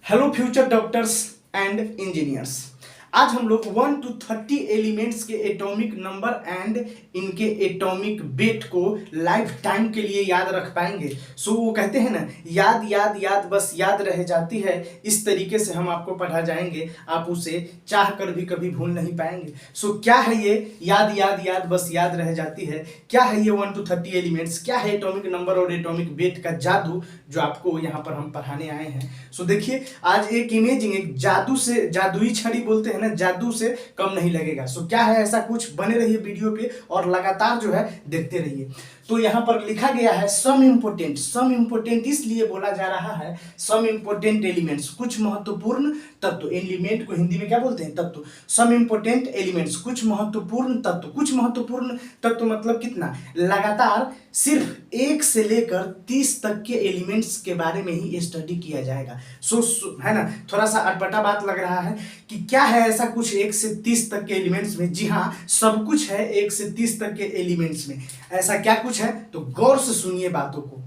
Hello future doctors and engineers. आज हम लोग 1 to 30 एलिमेंट्स के एटॉमिक नंबर एंड इनके एटॉमिक वेट को लाइफ टाइम के लिए याद रख पाएंगे। वो कहते हैं ना, याद याद याद बस याद रह जाती है। इस तरीके से हम आपको पढ़ा जाएंगे, आप उसे चाह कर भी कभी भूल नहीं पाएंगे। क्या है ये याद याद याद बस याद रह जाती है? क्या है ये 1 to 30 एलिमेंट्स? क्या है एटॉमिक नंबर और एटॉमिक वेट का जादू जो आपको यहाँ पर हम पढ़ाने आए हैं? देखिए, आज एक इमेजिंग, एक जादू से, जादुई छड़ी बोलते हैं ना, जादू से कम नहीं लगेगा। क्या है ऐसा कुछ, बने रहिए वीडियो पे और लगातार जो है देखते रहिए। तो यहाँ पर लिखा गया है सम इम्पोर्टेंट इसलिए बोला जा रहा है सम इम्पोर्टेंट एलिमेंट्स, कुछ महत्वपूर्ण तत्व। एलिमेंट को हिंदी में क्या बोलते हैं? तत्व। सम इम्पोर्टेंट एलिमेंट्स, कुछ महत्वपूर्ण तत्व। कुछ महत्वपूर्ण तत्व मतलब कितना? लगातार सिर्फ 1 से लेकर 30 तक के एलिमेंट्स के बारे में ही स्टडी किया जाएगा। है ना, थोड़ा सा अटपटा बात लग रहा है कि क्या है ऐसा कुछ 1 से 30 तक के एलिमेंट्स में? जी हाँ, सब कुछ है 1 से 30 तक के एलिमेंट्स में। ऐसा क्या कुछ है? तो गौर से सुनिए बातों को।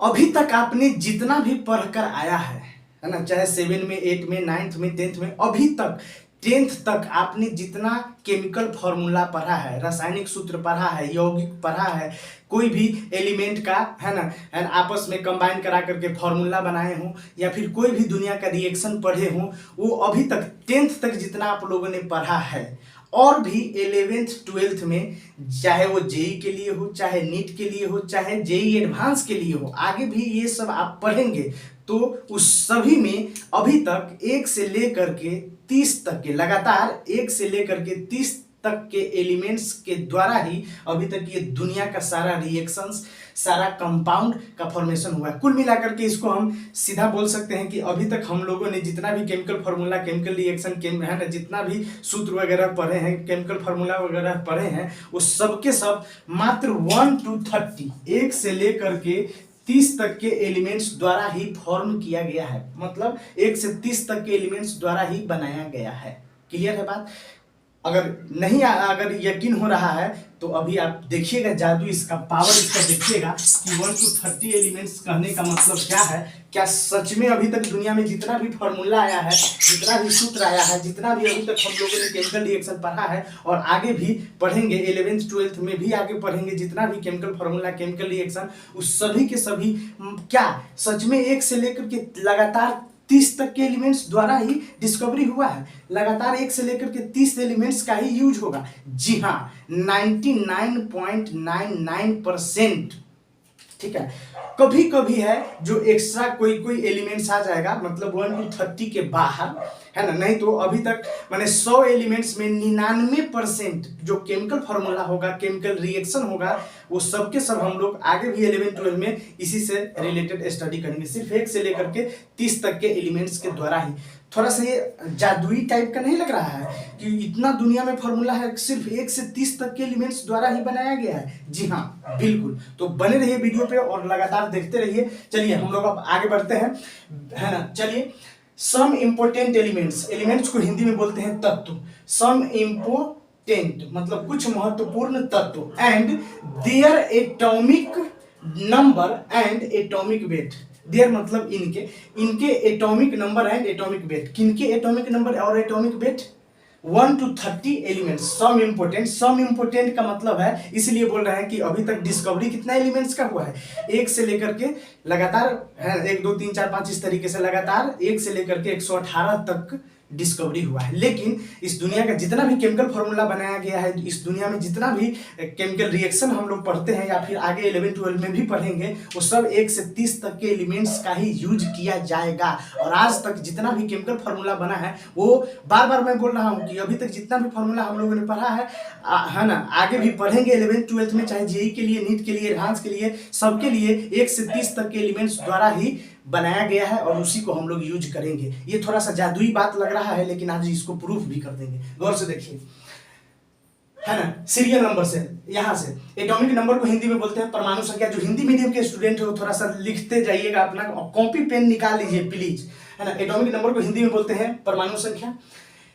अभी तक आपने जितना भी पढ़कर आया है ना, चाहे 7 में, 8 में, 9th में, 10th में, अभी तक 10th तक आपने जितना केमिकल फॉर्मूला पढ़ा है, रासायनिक सूत्र पढ़ा है, यौगिक पढ़ा है, कोई भी एलिमेंट का है ना आपस में कंबाइन करा करके फॉर्मूला बनाए हो, या फिर कोई भी दुनिया का रिएक्शन पढ़े हो, वो अभी तक 10th तक जितना आप लोगों ने पढ़ा है, और भी 11th 12th में, चाहे वो जेई के लिए हो, चाहे नीट के लिए हो, चाहे जेई एडवांस के लिए हो, आगे भी ये सब आप पढ़ेंगे, तो उस सभी में अभी तक 1 से लेकर के 30 तक के, लगातार 1 से लेकर के 30 तक के एलिमेंट्स के द्वारा ही अभी तक ये दुनिया का सारा रिएक्शंस, सारा कंपाउंड का फॉर्मेशन हुआ है। कुल मिलाकर के इसको हम सीधा बोल सकते हैं कि अभी तक हम लोगों ने जितना भी केमिकल फार्मूला, केमिकल रिएक्शन है ना, जितना भी सूत्र वगैरह पढ़े हैं, केमिकल फार्मूला वगैरह पढ़े हैं, वो सब के सब मात्र 1 to 30, 1 से लेकर के 30 तक के एलिमेंट्स द्वारा ही फॉर्म किया गया है। मतलब 1 से 30 तक के एलिमेंट्स द्वारा ही बनाया गया है। क्लियर है बात? अगर यकीन हो रहा है तो अभी आप देखिएगा जादू, इसका पावर इसका देखिएगा कि 1 to 30 एलिमेंट्स कहने का मतलब क्या है। क्या सच में अभी तक दुनिया में जितना भी फॉर्मूला आया है, जितना भी सूत्र आया है, जितना भी अभी तक हम लोगों ने केमिकल रिएक्शन पढ़ा है और आगे भी पढ़ेंगे, 11th 12th में भी आगे पढ़ेंगे, जितना भी केमिकल फार्मूला, केमिकल रिएक्शन, उस सभी के सभी क्या सच में 1 से लेकर के लगातार 30 तक के एलिमेंट्स द्वारा ही डिस्कवरी हुआ है? लगातार 1 से लेकर के 30 एलिमेंट्स का ही यूज होगा। जी हाँ, 99.99%। ठीक है, कभी कभी है जो एक्स्ट्रा कोई एलिमेंट्स आ जाएगा, मतलब 1 to 30 के बाहर, है ना, नहीं तो अभी तक माने 100 एलिमेंट्स में 99% जो केमिकल फार्मूला होगा, केमिकल रिएक्शन होगा, वो सब के सब हम लोग आगे भी 11 12 में इसी से रिलेटेड स्टडी करेंगे, सिर्फ 1 से लेकर के 30 तक के एलिमेंट्स के द्वारा ही। थोड़ा सा ये जादुई टाइप का नहीं लग रहा है कि इतना दुनिया में फॉर्मूला है, सिर्फ 1 से 30 तक के एलिमेंट्स द्वारा ही बनाया गया है? जी हाँ, बिल्कुल। तो बने रहिए वीडियो पे और लगातार देखते रहिए। चलिए हम लोग अब आगे बढ़ते हैं, है ना। चलिए, सम इम्पोर्टेंट एलिमेंट्स को हिंदी में बोलते हैं तत्व। सम इम्पोर्टेंट मतलब कुछ महत्वपूर्ण तत्व, and their atomic number and atomic weight. Their मतलब इनके atomic number and atomic weight. किनके एटॉमिक नंबर और atomic weight? 1 to 30 elements. Some important का मतलब है, इसलिए बोल रहे हैं कि अभी तक डिस्कवरी कितना एलिमेंट्स का हुआ है? 1 से लेकर के लगातार है, 1 2 3 4 5 इस तरीके से लगातार 1 से लेकर के 118 तक डिस्कवरी हुआ है। लेकिन इस दुनिया का जितना भी केमिकल फार्मूला बनाया गया है, इस दुनिया में जितना भी केमिकल रिएक्शन हम लोग पढ़ते हैं या फिर आगे 11 12 में भी पढ़ेंगे, वो सब 1 से 30 तक के एलिमेंट्स का ही यूज किया जाएगा। और आज तक जितना भी केमिकल फार्मूला बना है, वो बार बार मैं बोल रहा हूँ कि अभी तक जितना भी फार्मूला हम लोगों ने पढ़ा है ना, आगे भी पढ़ेंगे 11 12 में, चाहे जेई के लिए, नीट के लिए, एडवांस के लिए, सबके लिए 1 से 30 तक के एलिमेंट्स द्वारा ही बनाया गया है और उसी को हम लोग यूज करेंगे। ये थोड़ा सा जादुई बात लग रहा है, लेकिन आज इसको प्रूफ भी कर देंगे। गौर से देखिए, है ना, सीरियल नंबर से, यहां से एटॉमिक नंबर को हिंदी में बोलते हैं परमाणु संख्या। जो हिंदी मीडियम के स्टूडेंट हो, थोड़ा सा लिखते जाइएगा, अपना कॉपी पेन निकाल लीजिए प्लीज, है ना। एटॉमिक नंबर को हिंदी में बोलते हैं परमाणु संख्या।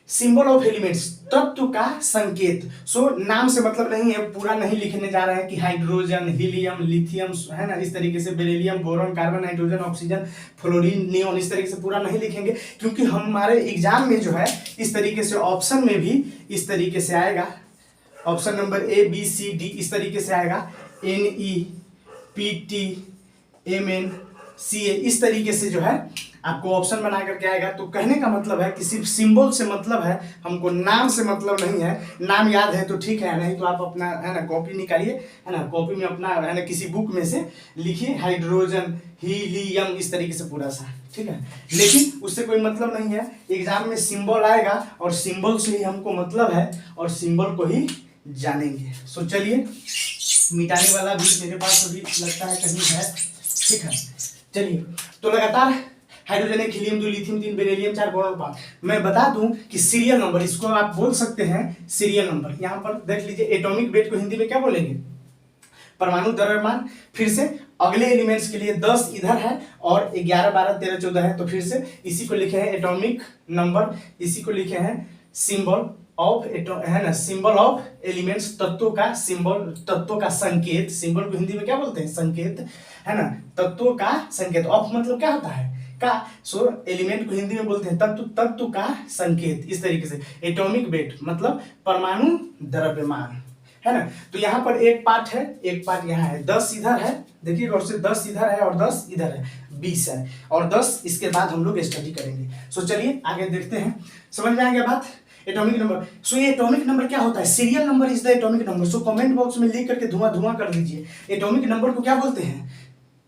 सिंबल ऑफ एलिमेंट्स, तत्व का संकेत। सो नाम से मतलब नहीं है, पूरा नहीं लिखने जा रहे हैं कि हाइड्रोजन, हीलियम, लिथियम, है ना, इस तरीके से beryllium, boron, carbon, nitrogen, oxygen, fluorine, neon, इस तरीके से पूरा नहीं लिखेंगे, क्योंकि हमारे एग्जाम में जो है इस तरीके से ऑप्शन में भी इस तरीके से आएगा, option number A B C D इस तरीके से आएगा, N E P T M N C A, इस तरीके से जो है आपको ऑप्शन बना करके आएगा। तो कहने का मतलब है कि सिर्फ सिंबल से मतलब है, हमको नाम से मतलब नहीं है। नाम याद है तो ठीक है, नहीं तो आप अपना, है ना, कॉपी निकालिए, है ना, कॉपी में अपना, है ना, किसी बुक में से लिखिए हाइड्रोजन, हीलियम, इस तरीके से पूरा सा, ठीक है। लेकिन उससे कोई मतलब नहीं है, एग्जाम में सिंबल आएगा और सिंबल से ही हमको मतलब है और सिंबल को ही जानेंगे। सो चलिए, मिटाने वाला भी मेरे पास अभी लगता है कहीं है, ठीक है। चलिए, तो लगातार hydrogen 1, helium 2, lithium 3, beryllium 4, boron 5। मैं बता दूं कि सीरियल नंबर, इसको आप बोल सकते हैं सीरियल नंबर। यहाँ पर देख लीजिए, एटॉमिक वेट को हिंदी में क्या बोलेंगे? परमाणु द्रव्यमान। फिर से अगले एलिमेंट्स के लिए 10 इधर है और 11, 12, 13, 14 है, तो फिर से इसी को लिखे हैं एटॉमिक नंबर, इसी को लिखे हैं सिंबल ऑफ, है ना, सिंबल ऑफ एलिमेंट्स, तत्वों का सिंबल, तत्वों का संकेत। सिंबल को हिंदी में क्या बोलते हैं? संकेत, है ना, तत्वों का संकेत। ऑफ मतलब क्या होता है? का। सो एलिमेंट को हिंदी में बोलते हैं तत्व, तत्व का संकेत, इस तरीके से। एटॉमिक वेट मतलब परमाणु द्रव्यमान, है ना। तो यहाँ पर एक पार्ट है, एक पार्ट यहाँ है, 10 इधर है, देखिए गौर से, 10 इधर है और 10 इधर है, 20 है और 10 इसके बाद हम लोग स्टडी करेंगे। सो चलिए आगे देखते हैं, समझ में आ गया बात? Atomic number. सो ये एटॉमिक नंबर क्या होता है? Serial number is the atomic number. So comment box में लिख करके धुआं धुआं कर दीजिए, एटॉमिक नंबर को क्या बोलते हैं?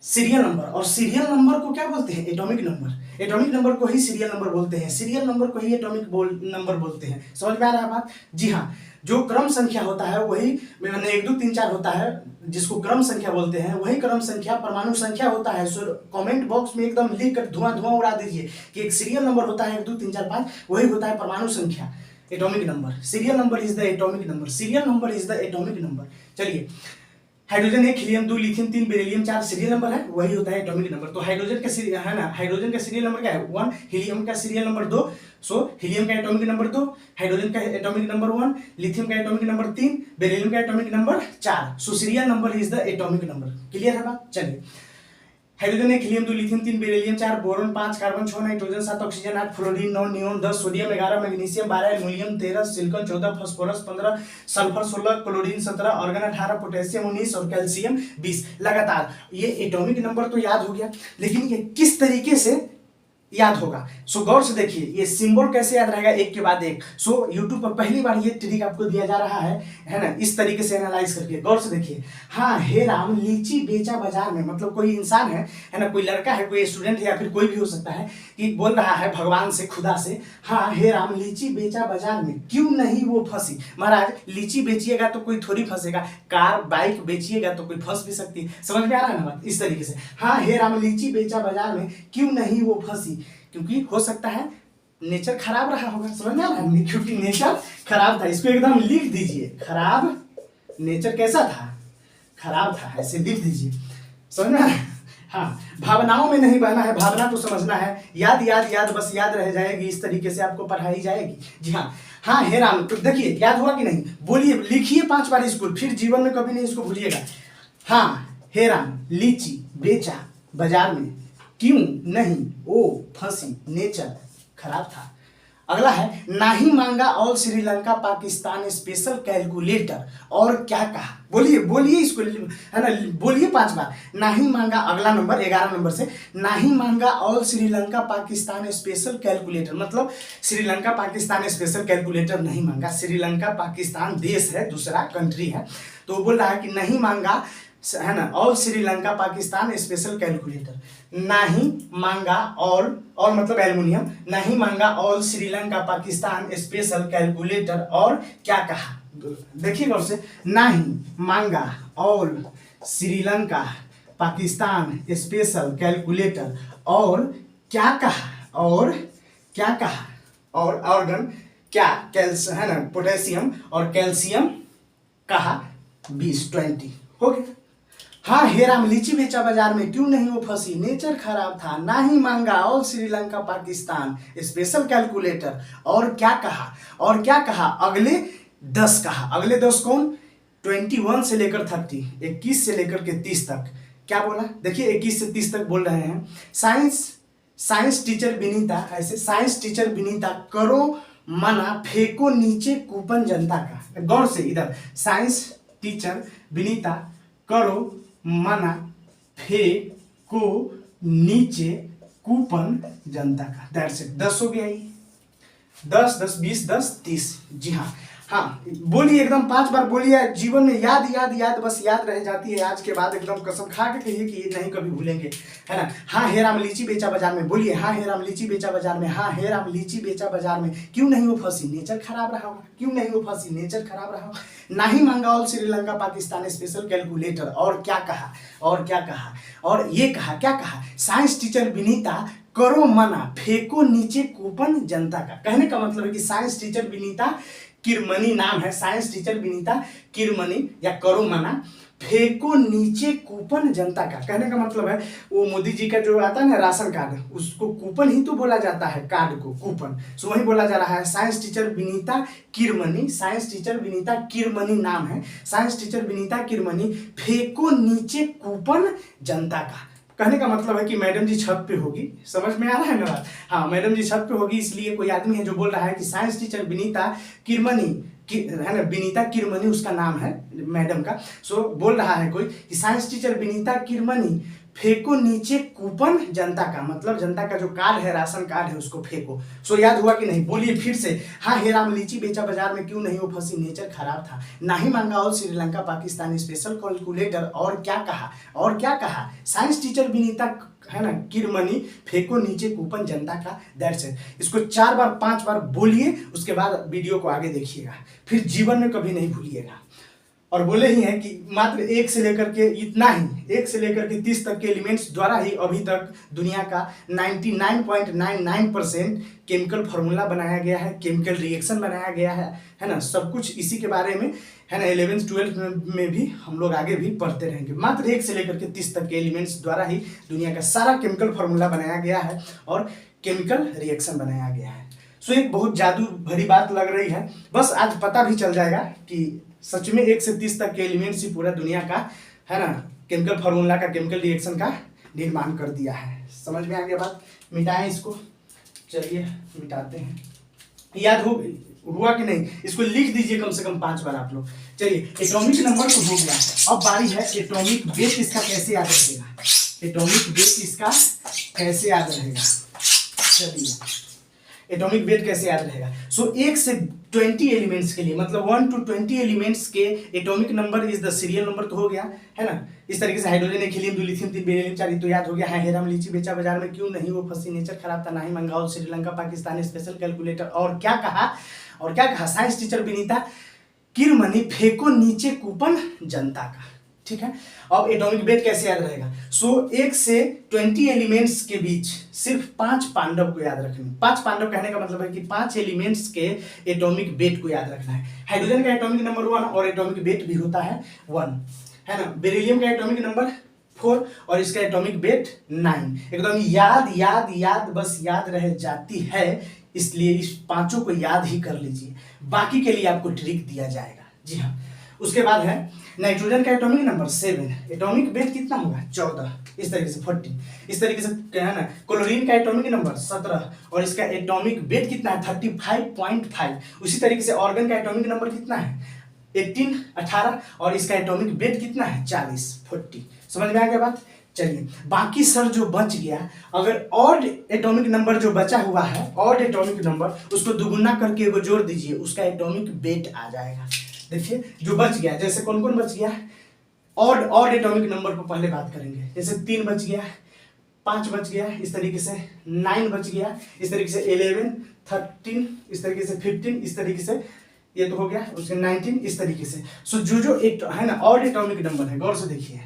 Serial number. और सीरियल नंबर को क्या बोलते हैं? Atomic number. एटॉमिक नंबर को ही सीरियल नंबर बोलते हैं, सीरियल नंबर को ही एटॉमिक नंबर बोलते हैं। समझ में आ रहा है बात? जी हाँ, जो क्रम संख्या होता है वही, मैंने 1 2 3 4 होता है जिसको क्रम संख्या बोलते हैं, वही क्रम संख्या परमाणु संख्या होता है। सो कमेंट बॉक्स में एकदम लिख कर धुआं धुआं उड़ा दीजिए कि एक सीरियल नंबर होता है 1 2 3 4 5, वही होता है परमाणु संख्या, atomic number. Serial number is the atomic number, serial number is the atomic number. चलिए, hydrogen 1, helium 2, lithium 3, beryllium 4 serial number है, वही होता है एटॉमिक नंबर। तो हाइड्रोजन का सीरियल, है ना, हाइड्रोजन का सीरियल नंबर क्या है? 1, हीलियम का सीरियल नंबर 2, सो हीलियम का एटॉमिक नंबर 2, हाइड्रोजन का एटॉमिक नंबर 1, लिथियम का एटॉमिक नंबर 3, बेरिलियम का atomic number 4। So serial number is the atomic number. Clear है बात? चलिए, hydrogen 1, helium 2, lithium 3, beryllium 4, boron 5, carbon 6, nitrogen 7, oxygen 8, fluorine 9, neon 10, sodium 11, magnesium 12, aluminium 13, silicon 14, phosphorus 15, sulphur 16, chlorine 17, organ 18, potassium 19 और calcium 20। लगातार ये atomic number तो याद हो गया, लेकिन ये किस तरीके से याद होगा? सो गौर से देखिए, ये सिंबल कैसे याद रहेगा एक के बाद एक। सो यूट्यूब पर पहली बार ये ट्रिक आपको दिया जा रहा है ना, इस तरीके से एनालाइज करके। गौर से देखिए, हाँ, हे राम लीची बेचा बाजार में, मतलब कोई इंसान है ना, कोई लड़का है, कोई स्टूडेंट है या फिर कोई भी हो सकता है, कि बोल रहा है भगवान से, खुदा से, हाँ हे राम लीची बेचा बाजार में, क्यों नहीं वो फंसी। महाराज, लीची बेचिएगा तो कोई थोड़ी फंसेगा, कार बाइक बेचिएगा तो कोई फंस भी सकती है। समझ में आ रहा है ना बात? इस तरीके से, हाँ हे राम लीची बेचा बाजार में, क्यों नहीं वो फंसी, क्योंकि हो सकता है नेचर खराब रहा होगा। समझ में आ रहा है? क्योंकि नेचर खराब था, इसको एकदम लिख दीजिए, खराब नेचर कैसा था? खराब था, ऐसे लिख दीजिए। समझ में आ रहा है? हाँ, भावनाओं में नहीं बहना है, भावना को समझना है। याद याद याद, बस याद रह जाएगी, इस तरीके से आपको पढ़ाई जाएगी। जी हाँ, हाँ हे राम, तो देखिए याद हुआ कि नहीं? बोलिए, लिखिए 5 बार इसको, फिर जीवन में कभी नहीं इसको भूलिएगा। हाँ हे राम लीची बेचा बाजार में, क्यों नहीं वो फंसी, नेचर खराब था। अगला है, नाही मांगा all Sri Lanka Pakistan special calculator, और क्या कहा? बोलिए बोलिए इसको, है ना, बोलिए 5 बार। नाही मांगा, अगला नंबर 11 नंबर से, नाही मांगा all Sri Lanka Pakistan special calculator, मतलब श्रीलंका पाकिस्तान स्पेशल कैलकुलेटर नहीं मांगा। श्रीलंका पाकिस्तान देश है, दूसरा कंट्री है, तो बोल रहा है कि नहीं मांगा, है ना, all Sri Lanka Pakistan special calculator. नहीं मांगा और मतलब एल्युमिनियम, नहीं मांगा all Sri Lanka Pakistan special calculator, और क्या कहा? देखिए गौर से, नहीं मांगा all Sri Lanka Pakistan special calculator, और क्या कहा? और क्या कहा? और ऑर्गन क्या, है ना, पोटेशियम और कैल्शियम कहा 20 हो गया। हाँ हे राम लीची बेचा बाजार में, क्यों नहीं वो फंसी, नेचर खराब था ना ही मांगा, all Sri Lanka Pakistan, special calculator, और क्या कहा, और क्या कहा, अगले 10 कहा। अगले 10 कौन, 21 से लेकर 30, 21 से लेकर के 30 तक। क्या बोला, देखिए 21 से 30 तक बोल रहे हैं। साइंस टीचर विनीता, ऐसे साइंस टीचर विनीता करो मना, फेंको नीचे कूपन जनता का। गौर से इधर, साइंस टीचर विनीता करो मना, फेंको नीचे कूपन जनता का। That's it. 10 हो गया ये, 10 10 20 10 30। जी हाँ, हाँ बोलिए एकदम 5 बार बोलिए, जीवन में याद याद याद बस याद रह जाती है। आज के बाद एकदम कसम खा के कहिए कि ये नहीं कभी भूलेंगे, है ना। हाँ हे राम लीची बेचा बाजार में, बोलिए हाँ हे राम लीची बेचा बाजार में, हाँ हे राम लीची बेचा बाजार में, क्यों नहीं वो फंसी, नेचर खराब रहा होगा, क्यों नहीं वो फंसी, नेचर खराब रहा होगा, ना ही मांगा all Sri Lanka Pakistan, special calculator, और क्या कहा, और क्या कहा, और ये कहा, क्या कहा, साइंस टीचर विनीता करो मना, फेंको नीचे कूपन जनता का। कहने का मतलब है कि साइंस टीचर विनीता किरमनी नाम है, साइंस टीचर विनीता किरमनी या करो मना, फेंको नीचे कूपन जनता का। कहने का मतलब है वो मोदी जी का जो आता है ना राशन कार्ड, उसको कूपन ही तो बोला जाता है, कार्ड को कूपन, सो वही बोला जा रहा है। Science teacher Vinita Kirmani, science teacher Vinita Kirmani नाम है, साइंस टीचर विनीता किरमनी, फेंको नीचे कूपन जनता का। कहने का मतलब है कि मैडम जी छत पे होगी, समझ में आ रहा है ना बात। हाँ मैडम जी छत पे होगी, इसलिए कोई आदमी है जो बोल रहा है कि साइंस टीचर विनीता किरमनी है ना, विनीता किरमनी उसका नाम है मैडम का। सो बोल रहा है कोई कि साइंस टीचर विनीता किरमनी फेंको नीचे कूपन जनता का, मतलब जनता का जो कार्ड है, राशन कार्ड है, उसको फेंको। सो याद हुआ कि नहीं, बोलिए फिर से। हाँ हे राम लीची बेचा बाजार में, क्यों नहीं वो फंसी, नेचर खराब था ना ही मांगा all Sri Lanka Pakistan, special calculator, और क्या कहा, और क्या कहा, साइंस टीचर विनीता है ना किरमनी, फेंको नीचे कूपन जनता का। That's it. इसको 4 बार 5 बार बोलिए, उसके बाद वीडियो को आगे देखिएगा, फिर जीवन में कभी नहीं भूलिएगा। और बोले ही हैं कि मात्र 1 से लेकर के इतना ही, 1 से लेकर के 30 तक के एलिमेंट्स द्वारा ही अभी तक दुनिया का 99.99% केमिकल फार्मूला बनाया गया है, केमिकल रिएक्शन बनाया गया है ना। सब कुछ इसी के बारे में है ना, 11th 12th में भी हम लोग आगे भी पढ़ते रहेंगे। मात्र 1 से लेकर के 30 तक के एलिमेंट्स द्वारा ही दुनिया का सारा केमिकल फार्मूला बनाया गया है और केमिकल रिएक्शन बनाया गया है। सो एक बहुत जादू भरी बात लग रही है, बस आज पता भी चल जाएगा कि सच में 1 से 30 तक के एलिमेंट्स ही पूरा दुनिया का है ना केमिकल फार्मूला का, केमिकल रिएक्शन का निर्माण कर दिया है। समझ में आ गया बात। मिटाएं इसको, चलिए मिटाते हैं। याद हुआ कि नहीं, इसको लिख दीजिए कम से कम 5 बार आप लोग। चलिए एटॉमिक नंबर तो हो गया, अब बारी है एटॉमिक वेट, इसका कैसे याद रहेगा, एटॉमिक वेट इसका कैसे याद रहेगा। चलिए एटॉमिक वेट कैसे याद रहेगा। सो 1 से 20 एलिमेंट्स के लिए, मतलब 1 to 20 एलिमेंट्स के atomic number is the serial number, तो हो गया है ना। इस तरीके से हाइड्रोजन 1 हीलियम 2 लिथियम 3 बेरिलियम 4, तो याद हो गया। है राम लीची बेचा बाजार में, क्यों नहीं वो फंसी, नेचर खराब था ना ही मांगा all Sri Lanka Pakistan, special calculator, और क्या कहा, और क्या कहा, साइंस टीचर विनीता किरमनी, फेंको नीचे कूपन जनता का। ठीक है, अब एटॉमिक वेट कैसे याद रहेगा। सो 1 से 20 एलिमेंट्स के बीच सिर्फ 5 पांडव को याद रखना। 5 पांडव कहने का मतलब है कि 5 एलिमेंट्स के एटॉमिक वेट को याद रखना है। हाइड्रोजन का एटॉमिक नंबर 1 और एटॉमिक वेट भी होता है 1, है ना। बेरिलियम का एटॉमिक नंबर 4 और इसका एटॉमिक वेट 9। एकदम याद याद याद बस याद रह जाती है, इसलिए इस 5 को याद ही कर लीजिए, बाकी के लिए आपको ट्रिक दिया जाएगा। जी हाँ, उसके बाद है नाइट्रोजन का एटॉमिक नंबर 7, एटॉमिक वेट कितना होगा 14, इस तरीके से 40, इस तरीके से है ना। क्लोरीन का एटॉमिक नंबर 17 और इसका एटॉमिक वेट कितना है 35.5। उसी तरीके से ऑर्गन का एटॉमिक नंबर कितना है 18 और इसका एटॉमिक वेट कितना है 40। समझ में आ गया बात। चलिए बाकी सर जो बच गया, अगर ऑड एटॉमिक नंबर जो बचा हुआ है, ऑड एटॉमिक नंबर, उसको दुगुना करके एगो जोड़ दीजिए, उसका एटॉमिक वेट आ जाएगा। देखिए जो बच गया, जैसे कौन कौन बच गया, ऑड एटॉमिक नंबर को पहले बात करेंगे। जैसे 3 बच गया, 5 बच गया, इस तरीके से 9 बच गया, इस तरीके से 11, 13, इस तरीके से 15, इस तरीके से ये तो हो गया, उसके 19, इस तरीके से। सो जो एक है ना ऑड एटॉमिक नंबर है, गौर से देखिए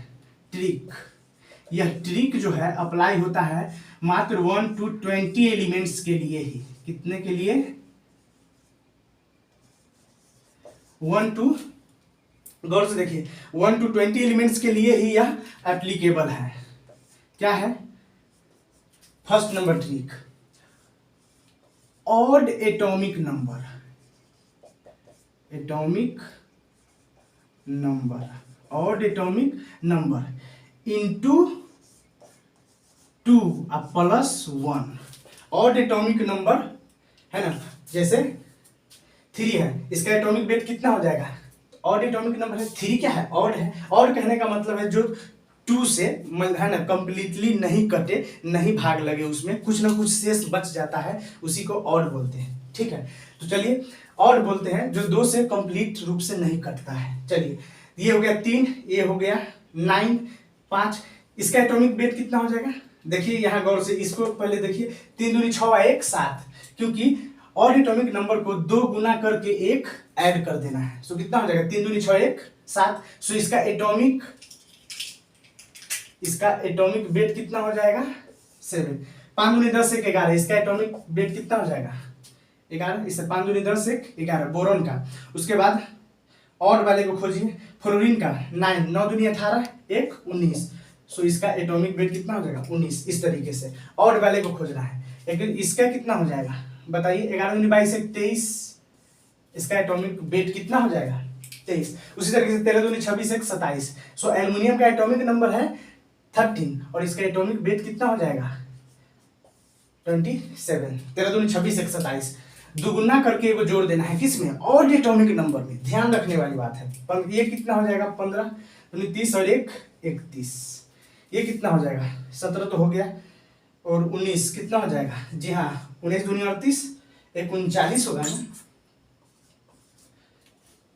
ट्रिक, यह ट्रिक जो है अप्लाई होता है मात्र 1 to 20 एलिमेंट्स के लिए ही। कितने के लिए, 1 to गौर से देखिए 1 to 20 एलिमेंट्स के लिए ही यह एप्लीकेबल है। क्या है? First number trick, odd atomic number, odd atomic number into 2 plus 1। Odd atomic number है ना, जैसे 3 है, इसका एटॉमिक वेट कितना हो जाएगा? ऑड एटॉमिक नंबर है, 3 क्या है? ऑड है। ऑड कहने का मतलब है जो 2 से है ना कंप्लीटली नहीं कटे, नहीं भाग लगे, उसमें कुछ ना कुछ शेष बच जाता है, उसी को ऑड बोलते हैं। ठीक है, तो चलिए ऑड बोलते हैं जो 2 से कंप्लीट रूप से नहीं कटता है। चलिए ये हो गया 3, ये हो गया 9, 5। इसका एटॉमिक वेट कितना हो जाएगा? देखिए यहाँ गौर से, इसको पहले देखिए, 3 दूनी 6 1 7, क्योंकि ऑड एटॉमिक नंबर को 2 गुना करके 1 ऐड कर देना है। सो कितना हो जाएगा? 3 दूनी 6 1 7। सो इसका एटॉमिक वेट कितना हो जाएगा? 7। 5 दूनी 10 1 11, इसका एटॉमिक वेट कितना हो जाएगा? 11। इससे 5 दूनी 10 1 11 बोरॉन का। उसके बाद ऑड वाले को खोजिए, फ्लोरीन का 9, 9 दूनी 18 1 19। सो इसका एटॉमिक वेट कितना हो जाएगा? 19। इस तरीके से ऑड वाले को खोजना है। लेकिन इसका कितना हो जाएगा बताइए? 11 दूनी 22 1 23, इसका एटॉमिक वेट कितना हो जाएगा? 23। उसी तरीके से 13 दूनी 26 1 27। सो एल्युमिनियम का एटॉमिक नंबर है 13 और इसका एटॉमिक वेट कितना हो जाएगा? 27। 13 दूनी 26 1 27, दुगुना करके एगो जोड़ देना है, किसमें? ऑड एटॉमिक नंबर में। ध्यान रखने वाली बात है। ये कितना हो जाएगा? 15 दूनी 30 और 1 31। ये कितना हो जाएगा? 17 तो हो गया, और 19 कितना हो जाएगा? जी हाँ, 19 दूनी 38 1 39 होगा ना,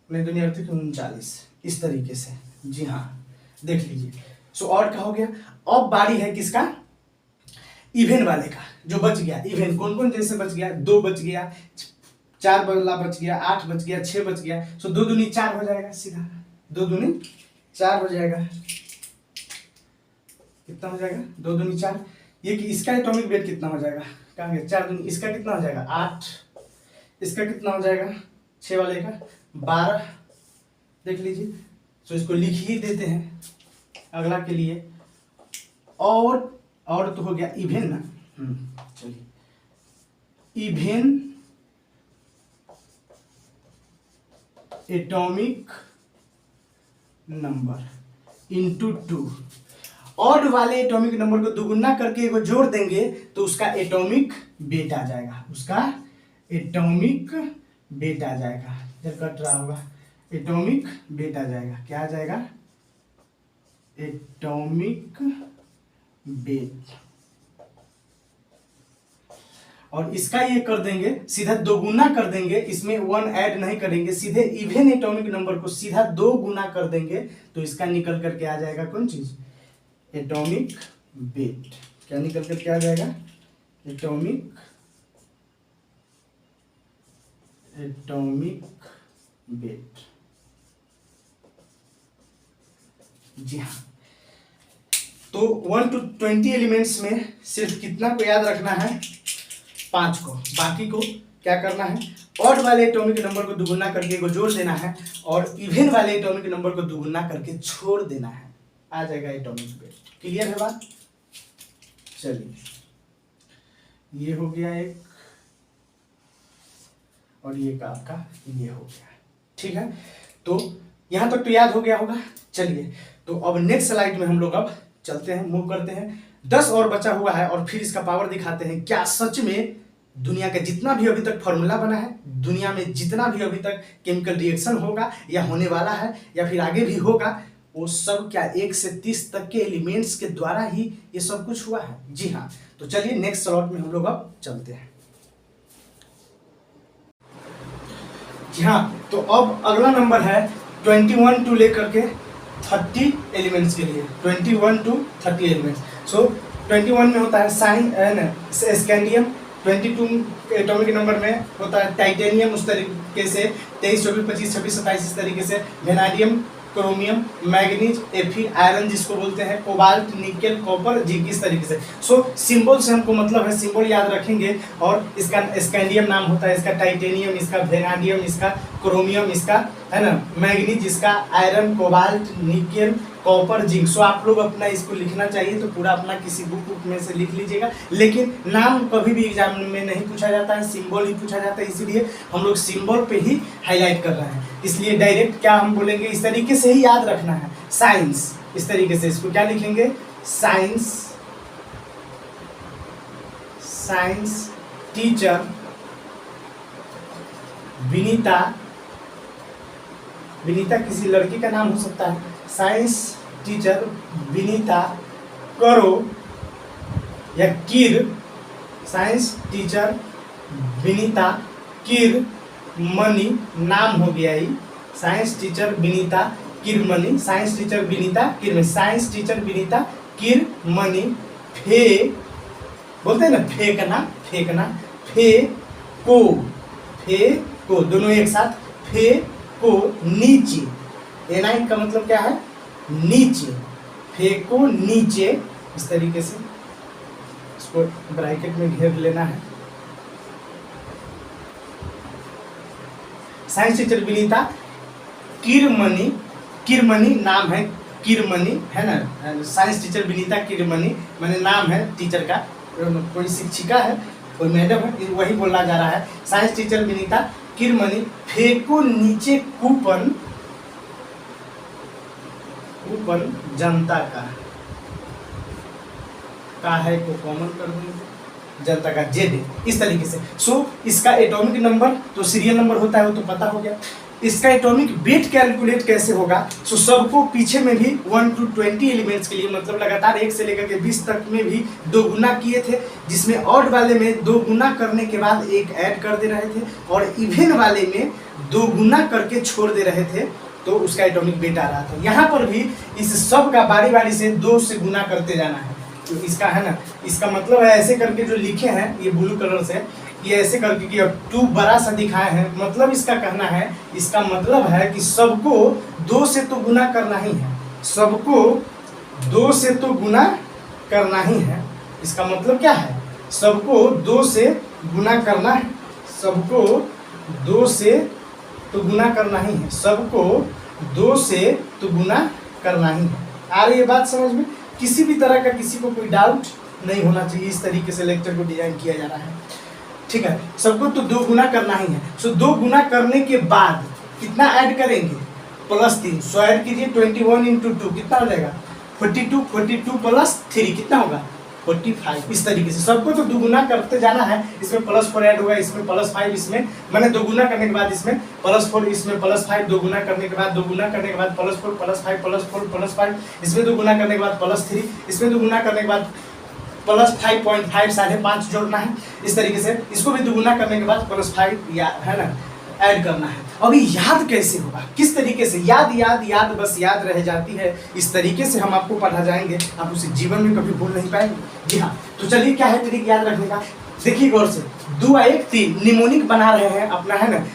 19 दूनी 38 39। इस तरीके से, जी हाँ, देख लीजिए। सो ऑड का हो गया। अब बारी है किसका? इवेन वाले का, जो बच गया। इवेन कौन कौन जैसे बच गया? 2 बच गया, 4 वाला बच गया, 8 बच गया, 6 बच गया। सो 2 दूनी 4 हो जाएगा, सीधा 2 दूनी 4 हो जाएगा। कितना हो जाएगा? 2 दूनी 4। ये कि इसका एटॉमिक वेट कितना हो जाएगा? कहाँ गया? 4 दूनी, इसका कितना हो जाएगा? 8। इसका कितना हो जाएगा? 6 वाले का 12। देख लीजिए। सो इसको लिख ही देते हैं अगला के लिए। और तो हो गया इवेन ना। चलिए, even atomic number into 2। Odd वाले एटॉमिक नंबर को दुगुना करके एगो जोड़ देंगे तो उसका एटॉमिक वेट आ जाएगा। उसका एटॉमिक वेट आ जाएगा। इधर कट रहा होगा, एटॉमिक वेट आ जाएगा। क्या आ जाएगा? Atomic weight. और इसका ये कर देंगे, सीधा दोगुना कर देंगे, इसमें 1 ऐड नहीं करेंगे, सीधे इवेन एटॉमिक नंबर को सीधा 2 गुना कर देंगे तो इसका निकल करके आ जाएगा कौन चीज? Atomic weight. क्या निकल करके आ जाएगा? Atomic weight. जी हाँ, तो 1 to 20 एलिमेंट्स में सिर्फ कितना को याद रखना है? 5 को। बाकी को क्या करना है? ऑड वाले एटॉमिक नंबर को दुगुना करके को जोड़ देना है और इवेन वाले एटॉमिक नंबर को दुगुना करके छोड़ देना है, आ जाएगा एटॉमिक वेट। क्लियर है बात? चलिए, ये हो गया एक, और ये का आपका ये हो गया। ठीक है, तो यहां तक तो याद हो गया होगा। चलिए, तो अब नेक्स्ट स्लाइड में हम लोग अब चलते हैं, मूव करते हैं। 10 और बचा हुआ है और फिर इसका पावर दिखाते हैं। क्या सच में दुनिया का जितना भी अभी तक फॉर्मूला बना है, दुनिया में जितना भी अभी तक केमिकल रिएक्शन होगा या होने वाला है या फिर आगे भी होगा, वो सब क्या 1 से 30 तक के एलिमेंट्स के द्वारा ही ये सब कुछ हुआ है? जी हाँ। तो चलिए नेक्स्ट स्लॉट में हम लोग अब चलते हैं। जी हाँ, तो अब अगला नंबर है 21 टू लेकर के 30 एलिमेंट्स के लिए। 21 टू 30 एलिमेंट्स। सो 21 में होता है स्कैंडियम, 22 एटॉमिक नंबर में होता है टाइटेनियम, उस तरीके से 23 24 25 26 27 इस तरीके से वेनाडियम, क्रोमियम, मैग्नीज, एफी, आयरन जिसको बोलते हैं, कोबाल्ट, निकेल, कॉपर, जिंक, इस तरीके से। सो सिंबल से हमको मतलब है, सिंबल याद रखेंगे। और इसका स्कैंडियम नाम होता है, इसका टाइटेनियम, इसका वेनाडियम, इसका क्रोमियम, इसका है ना, मैग्नीज जिसका iron, cobalt, nickel, copper, zinc. So आप लोग अपना इसको लिखना चाहिए तो पूरा अपना किसी बुक में से लिख लीजिएगा, लेकिन नाम कभी भी एग्जाम में नहीं पूछा जाता है, सिंबल ही पूछा जाता है, इसीलिए हम लोग सिंबल पे ही हाईलाइट कर रहे हैं। इसलिए डायरेक्ट क्या हम बोलेंगे, इस तरीके से ही याद रखना है। साइंस, इस तरीके से इसको क्या लिखेंगे, science, science teacher Vinita, Vinita किसी लड़की का नाम हो सकता है, साइंस टीचर विनीता करो या किर, साइंस टीचर विनीता किर मनी, नाम हो गया ही, science teacher Vinita Kirmani, science teacher Vinita Kirmani, science teacher Vinita Kirmani फे, बोलते हैं ना फेंकना, फेंकना, फे को, फे को, दोनों एक साथ, फे को नीचे, एनाइन का मतलब क्या है, नीचे, फे को नीचे, इस तरीके से इसको ब्रैकेट में घेर लेना है। साइंस टीचर विनीता किरमनी, किरमनी नाम है, किरमनी है ना, साइंस टीचर विनीता किरमनी मैंने नाम है टीचर का, कोई शिक्षिका है, कोई मैडम है, वही बोलना जा रहा है। साइंस टीचर विनीता किरमनी फेंको नीचे कूपन, कूपन जनता का है को कॉमन कर देंगे, जनता का जेड, इस तरीके से। सो इसका एटॉमिक नंबर तो सीरियल नंबर होता है वो तो पता हो गया। इसका एटॉमिक वेट कैलकुलेट कैसे होगा, सो सबको पीछे में भी 1 to 20 एलिमेंट्स के लिए, मतलब लगातार 1 से लेकर के 20 तक में भी 2 गुना किए थे, जिसमें ऑड वाले में 2 गुना करने के बाद 1 ऐड कर दे रहे थे, और इवन वाले में 2 गुना करके छोड़ दे रहे थे, तो उसका एटॉमिक वेट आ रहा था। यहाँ पर भी इस सब का बारी बारी से 2 से गुना करते जाना है। तो इसका है ना, इसका मतलब है ऐसे करके जो लिखे हैं ये ब्लू कलर से, ये ऐसे करके कि अब 2 बड़ा सा दिखाए हैं, मतलब इसका कहना है, इसका मतलब है कि सबको 2 से तो गुना करना ही है, सबको 2 से तो गुना करना ही है। इसका मतलब क्या है, सबको 2 से गुना करना है, सबको 2 से तो गुना करना ही है, सबको 2 से तो गुना करना ही है। आ रही है बात समझ में? किसी भी तरह का किसी को कोई डाउट नहीं होना चाहिए, इस तरीके से लेक्चर को डिजाइन किया जा रहा है, ठीक है। सबको तो 2 गुना करना ही है। सो 2 गुना करने के बाद कितना ऐड करेंगे, +3, सो ऐड कीजिए 21 × 2 कितना हो जाएगा, 42, 42 + 3 कितना होगा, 45। इस तरीके से सबको तो 2 गुना करते जाना है, इसमें +4 ऐड होगा, इसमें +5, इसमें मैंने 2 गुना करने के बाद इसमें +4, इसमें +5, 2 गुना करने के बाद 2 गुना करने के बाद +4 +5 +4 +5, इसमें 2 गुना करने के बाद +3, इसमें 2 गुना करने के बाद +5.5, 5.5 जोड़ना है। इस तरीके से इसको भी 2 गुना करने के बाद +5 या है ना ऐड करना है। अभी याद कैसे होगा, किस तरीके से, याद याद याद बस याद रह जाती है, इस तरीके से हम आपको पढ़ा जाएंगे, आप उसे जीवन में कभी भूल नहीं पाएंगे। जी हाँ, तो चलिए क्या है ट्रिक याद रखने का, देखिए गौर से, 2 1 3 निमोनिक बना रहे हैं अपना, है ना,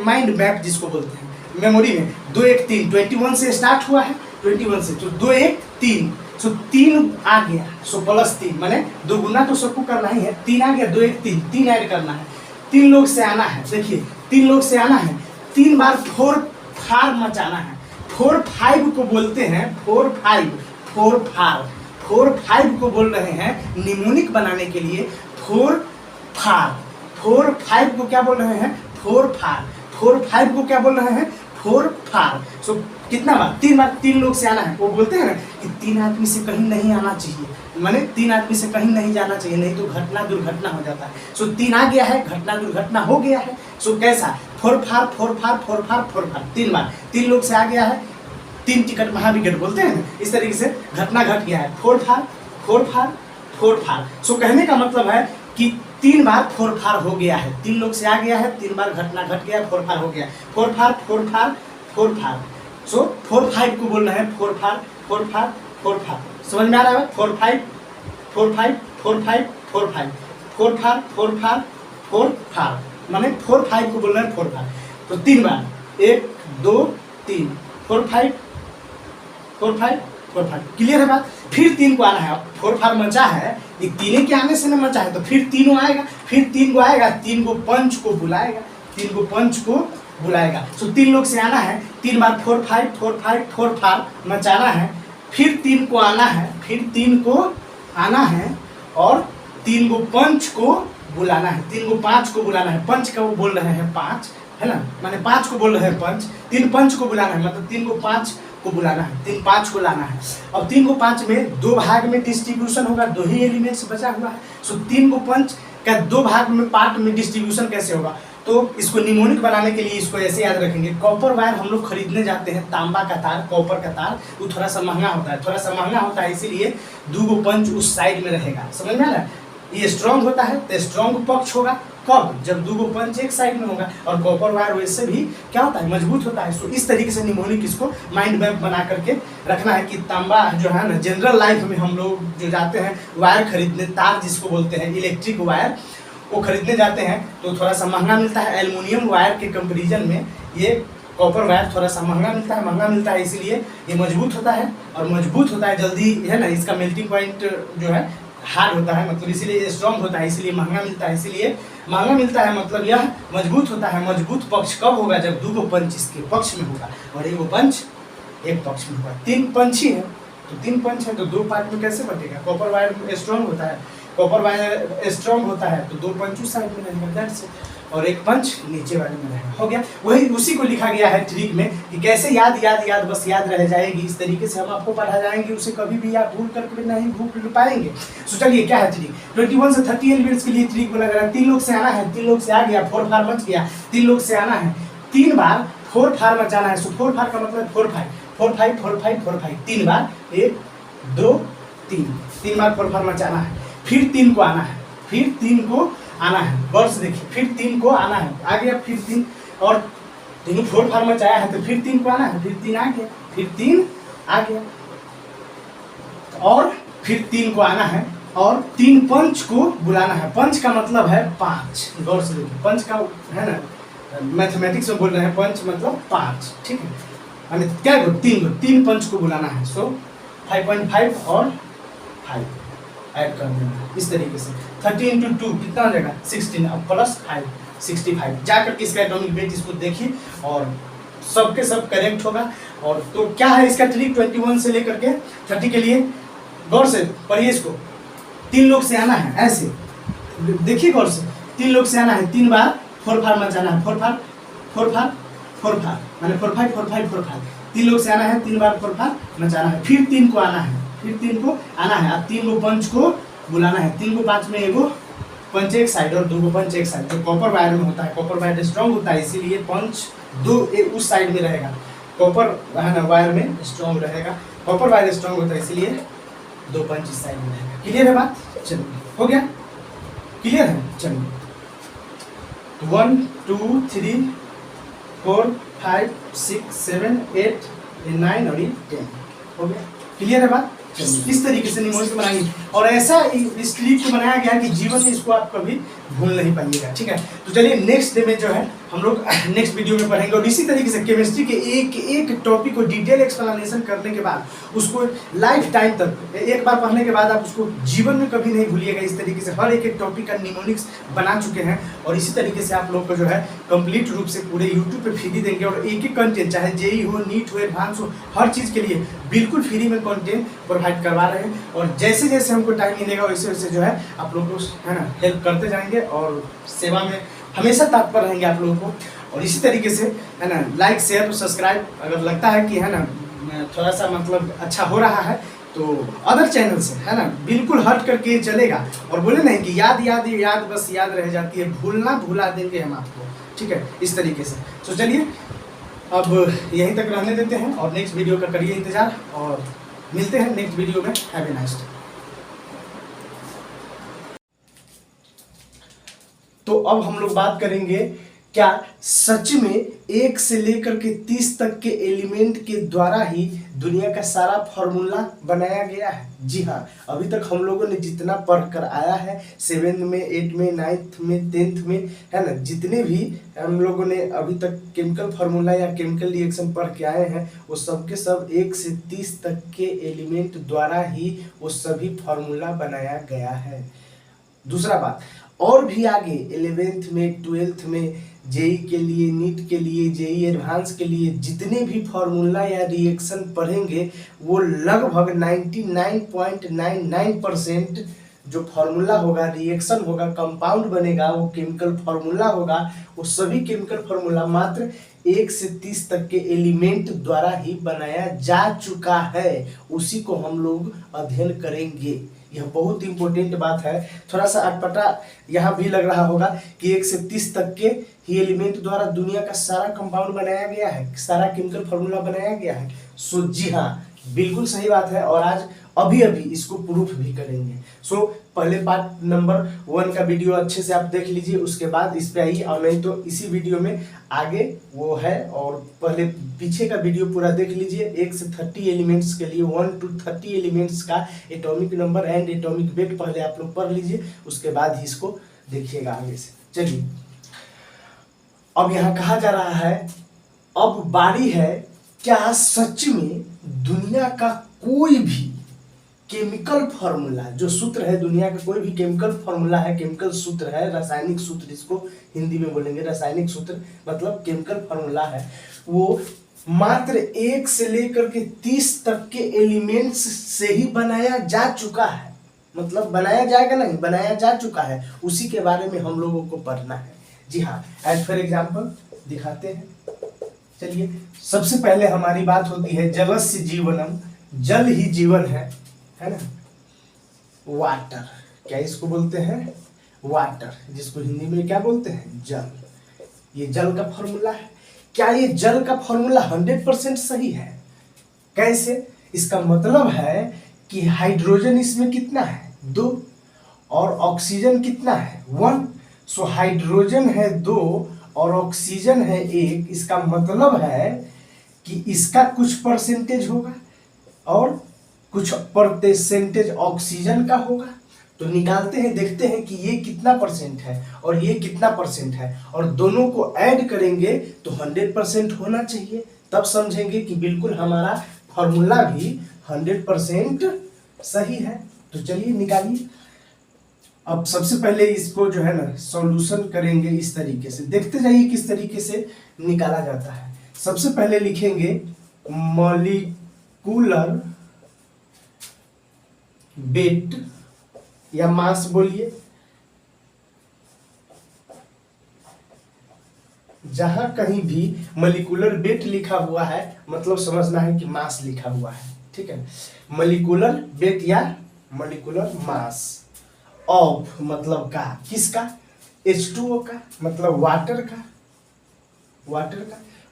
माइंड मैप जिसको बोलते हैं मेमोरी में। 2 1 3 21 से स्टार्ट हुआ है, 21 से, तो 2 1 3, सो 3 आ गया, सो +3 माने 2 गुना तो सबको करना ही है, 3 आ गया, 2 1 3, 3 ऐड करना है, 3 लोग से आना है, देखिए 3 लोग से आना है, 3 बार 4 फार मचाना है। 4 5 को बोलते हैं 4 5, 4 फार, 4 5 को बोल रहे हैं निमोनिक बनाने के लिए 4 फार, 4 5 को क्या बोल रहे हैं, 4 फार, 4 5 को क्या बोल रहे हैं, 4 फार। सो कितना बार, 3 बार 3 लोग से आना है। वो बोलते हैं ना कि 3 आदमी से कहीं नहीं आना चाहिए, माने 3 आदमी से कहीं नहीं जाना चाहिए, नहीं तो घटना दुर्घटना हो जाता है। सो 3 आ गया है, घटना दुर्घटना हो गया है। सो कैसा, 4 फार 4 फार 4 फार 4 फार, 3 बार, 3 लोग से आ गया है, 3 टिकट महाविकेट बोलते हैं ना, इस तरीके से घटना घट गया है, 4 फार 4 फार 4 फार। सो कहने का मतलब है कि 3 बार 4 फार हो गया है, 3 लोग से आ गया है, 3 बार घटना घट गया, 4 फार हो गया, 4 फार 4 फार 4 फार। सो 4 5 को बोलना है 4 फार 4 फार 4 फार, समझ में आ रहा है, 4 5 4 5 4 5 4 5, 4 फार 4 फार 4 फार, माने 4 5 को बोलना है 4 फार। तो 3 बार, 1 2 3, 4 5 4 5 4 5, क्लियर है बात। फिर 3 को आना है, 4 फार मचा है, ये 3 के आने से ना मचा है, तो फिर 3 आएगा, फिर 3 को आएगा, 3 को पंच को बुलाएगा, 3 को पंच को बुलाएगा। सो 3 लोग से आना है, 3 बार 4 5 4 5 4 4 मचाना है, फिर 3 को आना है, फिर 3 को आना है और 3 को पंच को बुलाना है, 3 को 5 को बुलाना है। पंच का वो बोल रहे हैं 5, है ना, माने 5 को बोल रहे हैं पंच, 3 पंच को बुलाना है, मतलब 3 को 5 को बुलाना है, 3 5 को लाना है। अब 3 को 5 में 2 भाग में डिस्ट्रीब्यूशन होगा, 2 ही एलिमेंट्स बचा हुआ है। सो 3 को पंच का 2 भाग में पार्ट में डिस्ट्रीब्यूशन कैसे होगा, तो इसको निमोनिक बनाने के लिए इसको ऐसे याद रखेंगे। कॉपर वायर हम लोग खरीदने जाते हैं, तांबा का तार, कॉपर का तार, वो थोड़ा सा महंगा होता है, थोड़ा सा महंगा होता है, इसीलिए 2 को पंच उस साइड में रहेगा। समझ में आ रहा है? ये स्ट्रॉन्ग होता है तो स्ट्रॉन्ग पक्ष होगा कब, जब 2 को पंच एक साइड में होगा। और कॉपर वायर वैसे भी क्या होता है, मजबूत होता है। सो इस तरीके से निमोनिक इसको माइंड मैप बना करके रखना है कि तांबा जो है ना, जनरल लाइफ में हम लोग जो जाते हैं वायर खरीदने, तार जिसको बोलते हैं, इलेक्ट्रिक वायर, वो खरीदने जाते हैं तो थोड़ा सा महंगा मिलता है। एल्युमिनियम वायर के कंपेरिजन में ये कॉपर वायर थोड़ा सा महंगा मिलता है, इसीलिए ये मजबूत होता है, और मजबूत होता है जल्दी, है ना, इसका मेल्टिंग पॉइंट जो है हार्ड होता है, मतलब इसीलिए ये स्ट्रॉन्ग होता है, इसीलिए महंगा मिलता है। इसीलिए महंगा मिलता है मतलब यह मजबूत होता है। मजबूत पक्ष कब होगा, जब 2 को पंच इसके पक्ष में होगा और 1 को पंच एक पक्ष में होगा। 3 पंच ही है तो 3 पंच है तो 2 पार्ट में कैसे बटेगा। कॉपर वायर स्ट्रॉन्ग होता है, कॉपर वायर स्ट्रॉन्ग होता है तो 2 पंच उस साइड में रहेगा, दैट्स इट, और 1 पंच नीचे वाले में रहेगा। हो गया, वही उसी को लिखा गया है ट्रिक में कि कैसे याद बस याद रह जाएगी। इस तरीके से हम आपको पढ़ा जाएंगे, उसे कभी भी आप भूल करके नहीं भूल पाएंगे। सो चलिए, क्या है ट्रिक। 21 से 30 एलिमेंट्स के लिए ट्रिक बोला गया। 3 लोग से आना है, 3 लोग से आ गया, 4 फार मच गया, 3 लोग से आना है, 3 बार 4 फार मचाना है। सो 4 फार का मतलब 4 5 4 5 4 5 4 5, 3 बार 1 2 3 बार 4 फार मचाना है, फिर 3 को आना है, फिर 3 को आना है, वर्ष देखिए, फिर 3 को आना है, आ गया, फिर 3 और 3 4 फार मचाया है तो फिर 3 को आना है, फिर 3 आ गया, फिर 3 आ गया, और फिर 3 को आना है और 3 पंच को बुलाना है। पंच का मतलब है 5, गौर से देखिए, पंच का है ना, मैथमेटिक्स में बोल रहे हैं, पंच मतलब 5, ठीक है, यानी क्या को 3 पंच को बुलाना है। सो 5.5 और 5 ऐड कर देना इस तरीके से। 30 × 2 कितना हो जाएगा 16, अब प्लस 5 65। जाकर के इसका एटॉमिक वेट इसको देखिए और सबके सब करेक्ट होगा। और तो क्या है इसका ट्रिक 21 से लेकर के 30 के लिए, गौर से पढ़िए इसको। 3 लोग से आना है, ऐसे देखिए गौर से, 3 लोग से आना है, 3 बार 4 फार मचाना है, 4 फार 4 फार 4 फार माने 4 5 4 5 4 5। 3 लोग से आना है, 3 बार 4 फार मचाना है, फिर 3 को आना है, फिर 3 को आना है, अब 3 को पंच को बुलाना है। 3 को 5 में 1 पंच एक साइड और 2 को पंच एक साइड, जो कॉपर वायर में होता है। कॉपर वायर स्ट्रॉन्ग होता है, इसीलिए पंच 2 उस साइड में रहेगा, कॉपर वायर में स्ट्रॉन्ग रहेगा। कॉपर वायर स्ट्रॉन्ग होता है, इसीलिए 2 पंच इस साइड में रहेगा। क्लियर है बात? चलिए, हो गया, क्लियर है। चलिए, 1 2 3 4 5 6 7 8 9 और 10 हो गया। क्लियर है बात? इस तरीके से निमोनिक बनाएंगे, और ऐसा इस ट्रिक को बनाया गया कि जीवन में इसको आप कभी भूल नहीं पाइएगा, ठीक है। तो चलिए, नेक्स्ट डे में जो है हम लोग नेक्स्ट वीडियो में पढ़ेंगे, और इसी तरीके से केमिस्ट्री के एक टॉपिक को डिटेल एक्सप्लेनेशन करने के बाद उसको लाइफ टाइम तक एक बार पढ़ने के बाद आप उसको जीवन में कभी नहीं भूलिएगा। इस तरीके से हर एक टॉपिक का निमोनिक्स बना चुके हैं, और इसी तरीके से आप लोग को जो है कंप्लीट रूप से पूरे यूट्यूब पे फ्री देंगे। और एक कंटेंट, चाहे जेई हो, नीट हो, एडवांस हो, हर चीज़ के लिए बिल्कुल फ्री में कंटेंट प्रोवाइड करवा रहे हैं। और जैसे जैसे हमको टाइम मिलेगा वैसे वैसे जो है आप लोग को, है ना, हेल्प करते जाएंगे, और सेवा में हमेशा तत्पर रहेंगे आप लोगों को। और इसी तरीके से, है ना, लाइक शेयर सब्सक्राइब, अगर लगता है कि, है ना, थोड़ा सा मतलब अच्छा हो रहा है तो अदर चैनल से, है ना, बिल्कुल हट करके चलेगा। और बोले नहीं कि याद बस याद रह जाती है, भुला देंगे हम आपको, ठीक है, इस तरीके से। तो चलिए, अब यहीं तक रहने देते हैं, और नेक्स्ट वीडियो का करिए इंतजार, और मिलते हैं नेक्स्ट वीडियो में। Have a nice day. तो अब हम लोग बात करेंगे, क्या सच में 1 से लेकर के 30 तक के एलिमेंट के द्वारा ही दुनिया का सारा फॉर्मूला बनाया गया है? जी हाँ, अभी तक हम लोगों ने जितना पढ़ कर आया है, 7 में 8 में 9th में 10th में, है ना, जितने भी हम लोगों ने अभी तक केमिकल फार्मूला या केमिकल रिएक्शन पढ़ के आए हैं, वो सब के सब 1 से 30 तक के एलिमेंट द्वारा ही वो सभी फार्मूला बनाया गया है। दूसरा बात, और भी आगे 11th में 12th में जेई के लिए, नीट के लिए, जेई एडवांस के लिए जितने भी फार्मूला या रिएक्शन पढ़ेंगे वो लगभग 99.99% जो फार्मूला होगा, रिएक्शन होगा, कंपाउंड बनेगा, वो केमिकल फार्मूला होगा, वो सभी केमिकल फार्मूला मात्र 1 से 30 तक के एलिमेंट द्वारा ही बनाया जा चुका है। उसी को हम लोग अध्ययन करेंगे। यह बहुत इंपॉर्टेंट बात है। थोड़ा सा अटपटा यहाँ भी लग रहा होगा कि 1 से 30 तक के ही एलिमेंट द्वारा दुनिया का सारा कंपाउंड बनाया गया है, सारा केमिकल फार्मूला बनाया गया है। सो जी हाँ, बिल्कुल सही बात है, और आज अभी इसको प्रूफ भी करेंगे। सो पहले पार्ट नंबर 1 का वीडियो अच्छे से आप देख लीजिए, उसके बाद इस पे आइए, और नहीं तो इसी वीडियो में आगे वो है, और पहले पीछे का वीडियो पूरा देख लीजिए। 1 से 30 एलिमेंट्स के लिए 1 to 30 एलिमेंट्स का atomic number and atomic wait पहले आप लोग पढ़ लीजिए, उसके बाद ही इसको देखिएगा आगे से। चलिए, अब यहाँ कहा जा रहा है, अब बारी है, क्या सच में दुनिया का कोई भी केमिकल फार्मूला, जो सूत्र है, दुनिया का कोई भी केमिकल फार्मूला है, केमिकल सूत्र है, रासायनिक सूत्र इसको हिंदी में बोलेंगे, रासायनिक सूत्र मतलब केमिकल फार्मूला है, वो मात्र 1 से लेकर के 30 तक के एलिमेंट्स से ही बनाया जा चुका है। मतलब बनाया जाएगा नहीं, बनाया जा चुका है, उसी के बारे में हम लोगों को पढ़ना है। जी हाँ, एज फॉर एग्जाम्पल दिखाते हैं। चलिए, सबसे पहले हमारी बात होती है जलस्य जीवनम, जल ही जीवन है ना। वाटर, क्या इसको बोलते हैं? वाटर, जिसको हिंदी में क्या बोलते हैं? जल। ये जल का फॉर्मूला है। क्या ये जल का फॉर्मूला 100% सही है? कैसे? इसका मतलब है कि हाइड्रोजन इसमें कितना है? 2, और ऑक्सीजन कितना है? 1। सो हाइड्रोजन है 2 और ऑक्सीजन है 1। इसका मतलब है कि इसका कुछ परसेंटेज होगा और कुछ परसेंटेज ऑक्सीजन का होगा। तो निकालते हैं, देखते हैं कि ये कितना परसेंट है और ये कितना परसेंट है, और दोनों को ऐड करेंगे तो 100% होना चाहिए। तब समझेंगे कि बिल्कुल हमारा फॉर्मूला भी 100% सही है। तो चलिए निकालिए। अब सबसे पहले इसको जो है ना सॉल्यूशन करेंगे इस तरीके से, देखते जाइए किस तरीके से निकाला जाता है। सबसे पहले लिखेंगे मॉलिक्यूलर वेट या मास, बोलिए। जहां कहीं भी मॉलिक्यूलर वेट लिखा हुआ है मतलब समझना है कि मास लिखा हुआ है, ठीक है। मॉलिक्यूलर वेट या मॉलिक्यूलर मास ऑफ मतलब का, किसका? H2O का, मतलब वाटर का।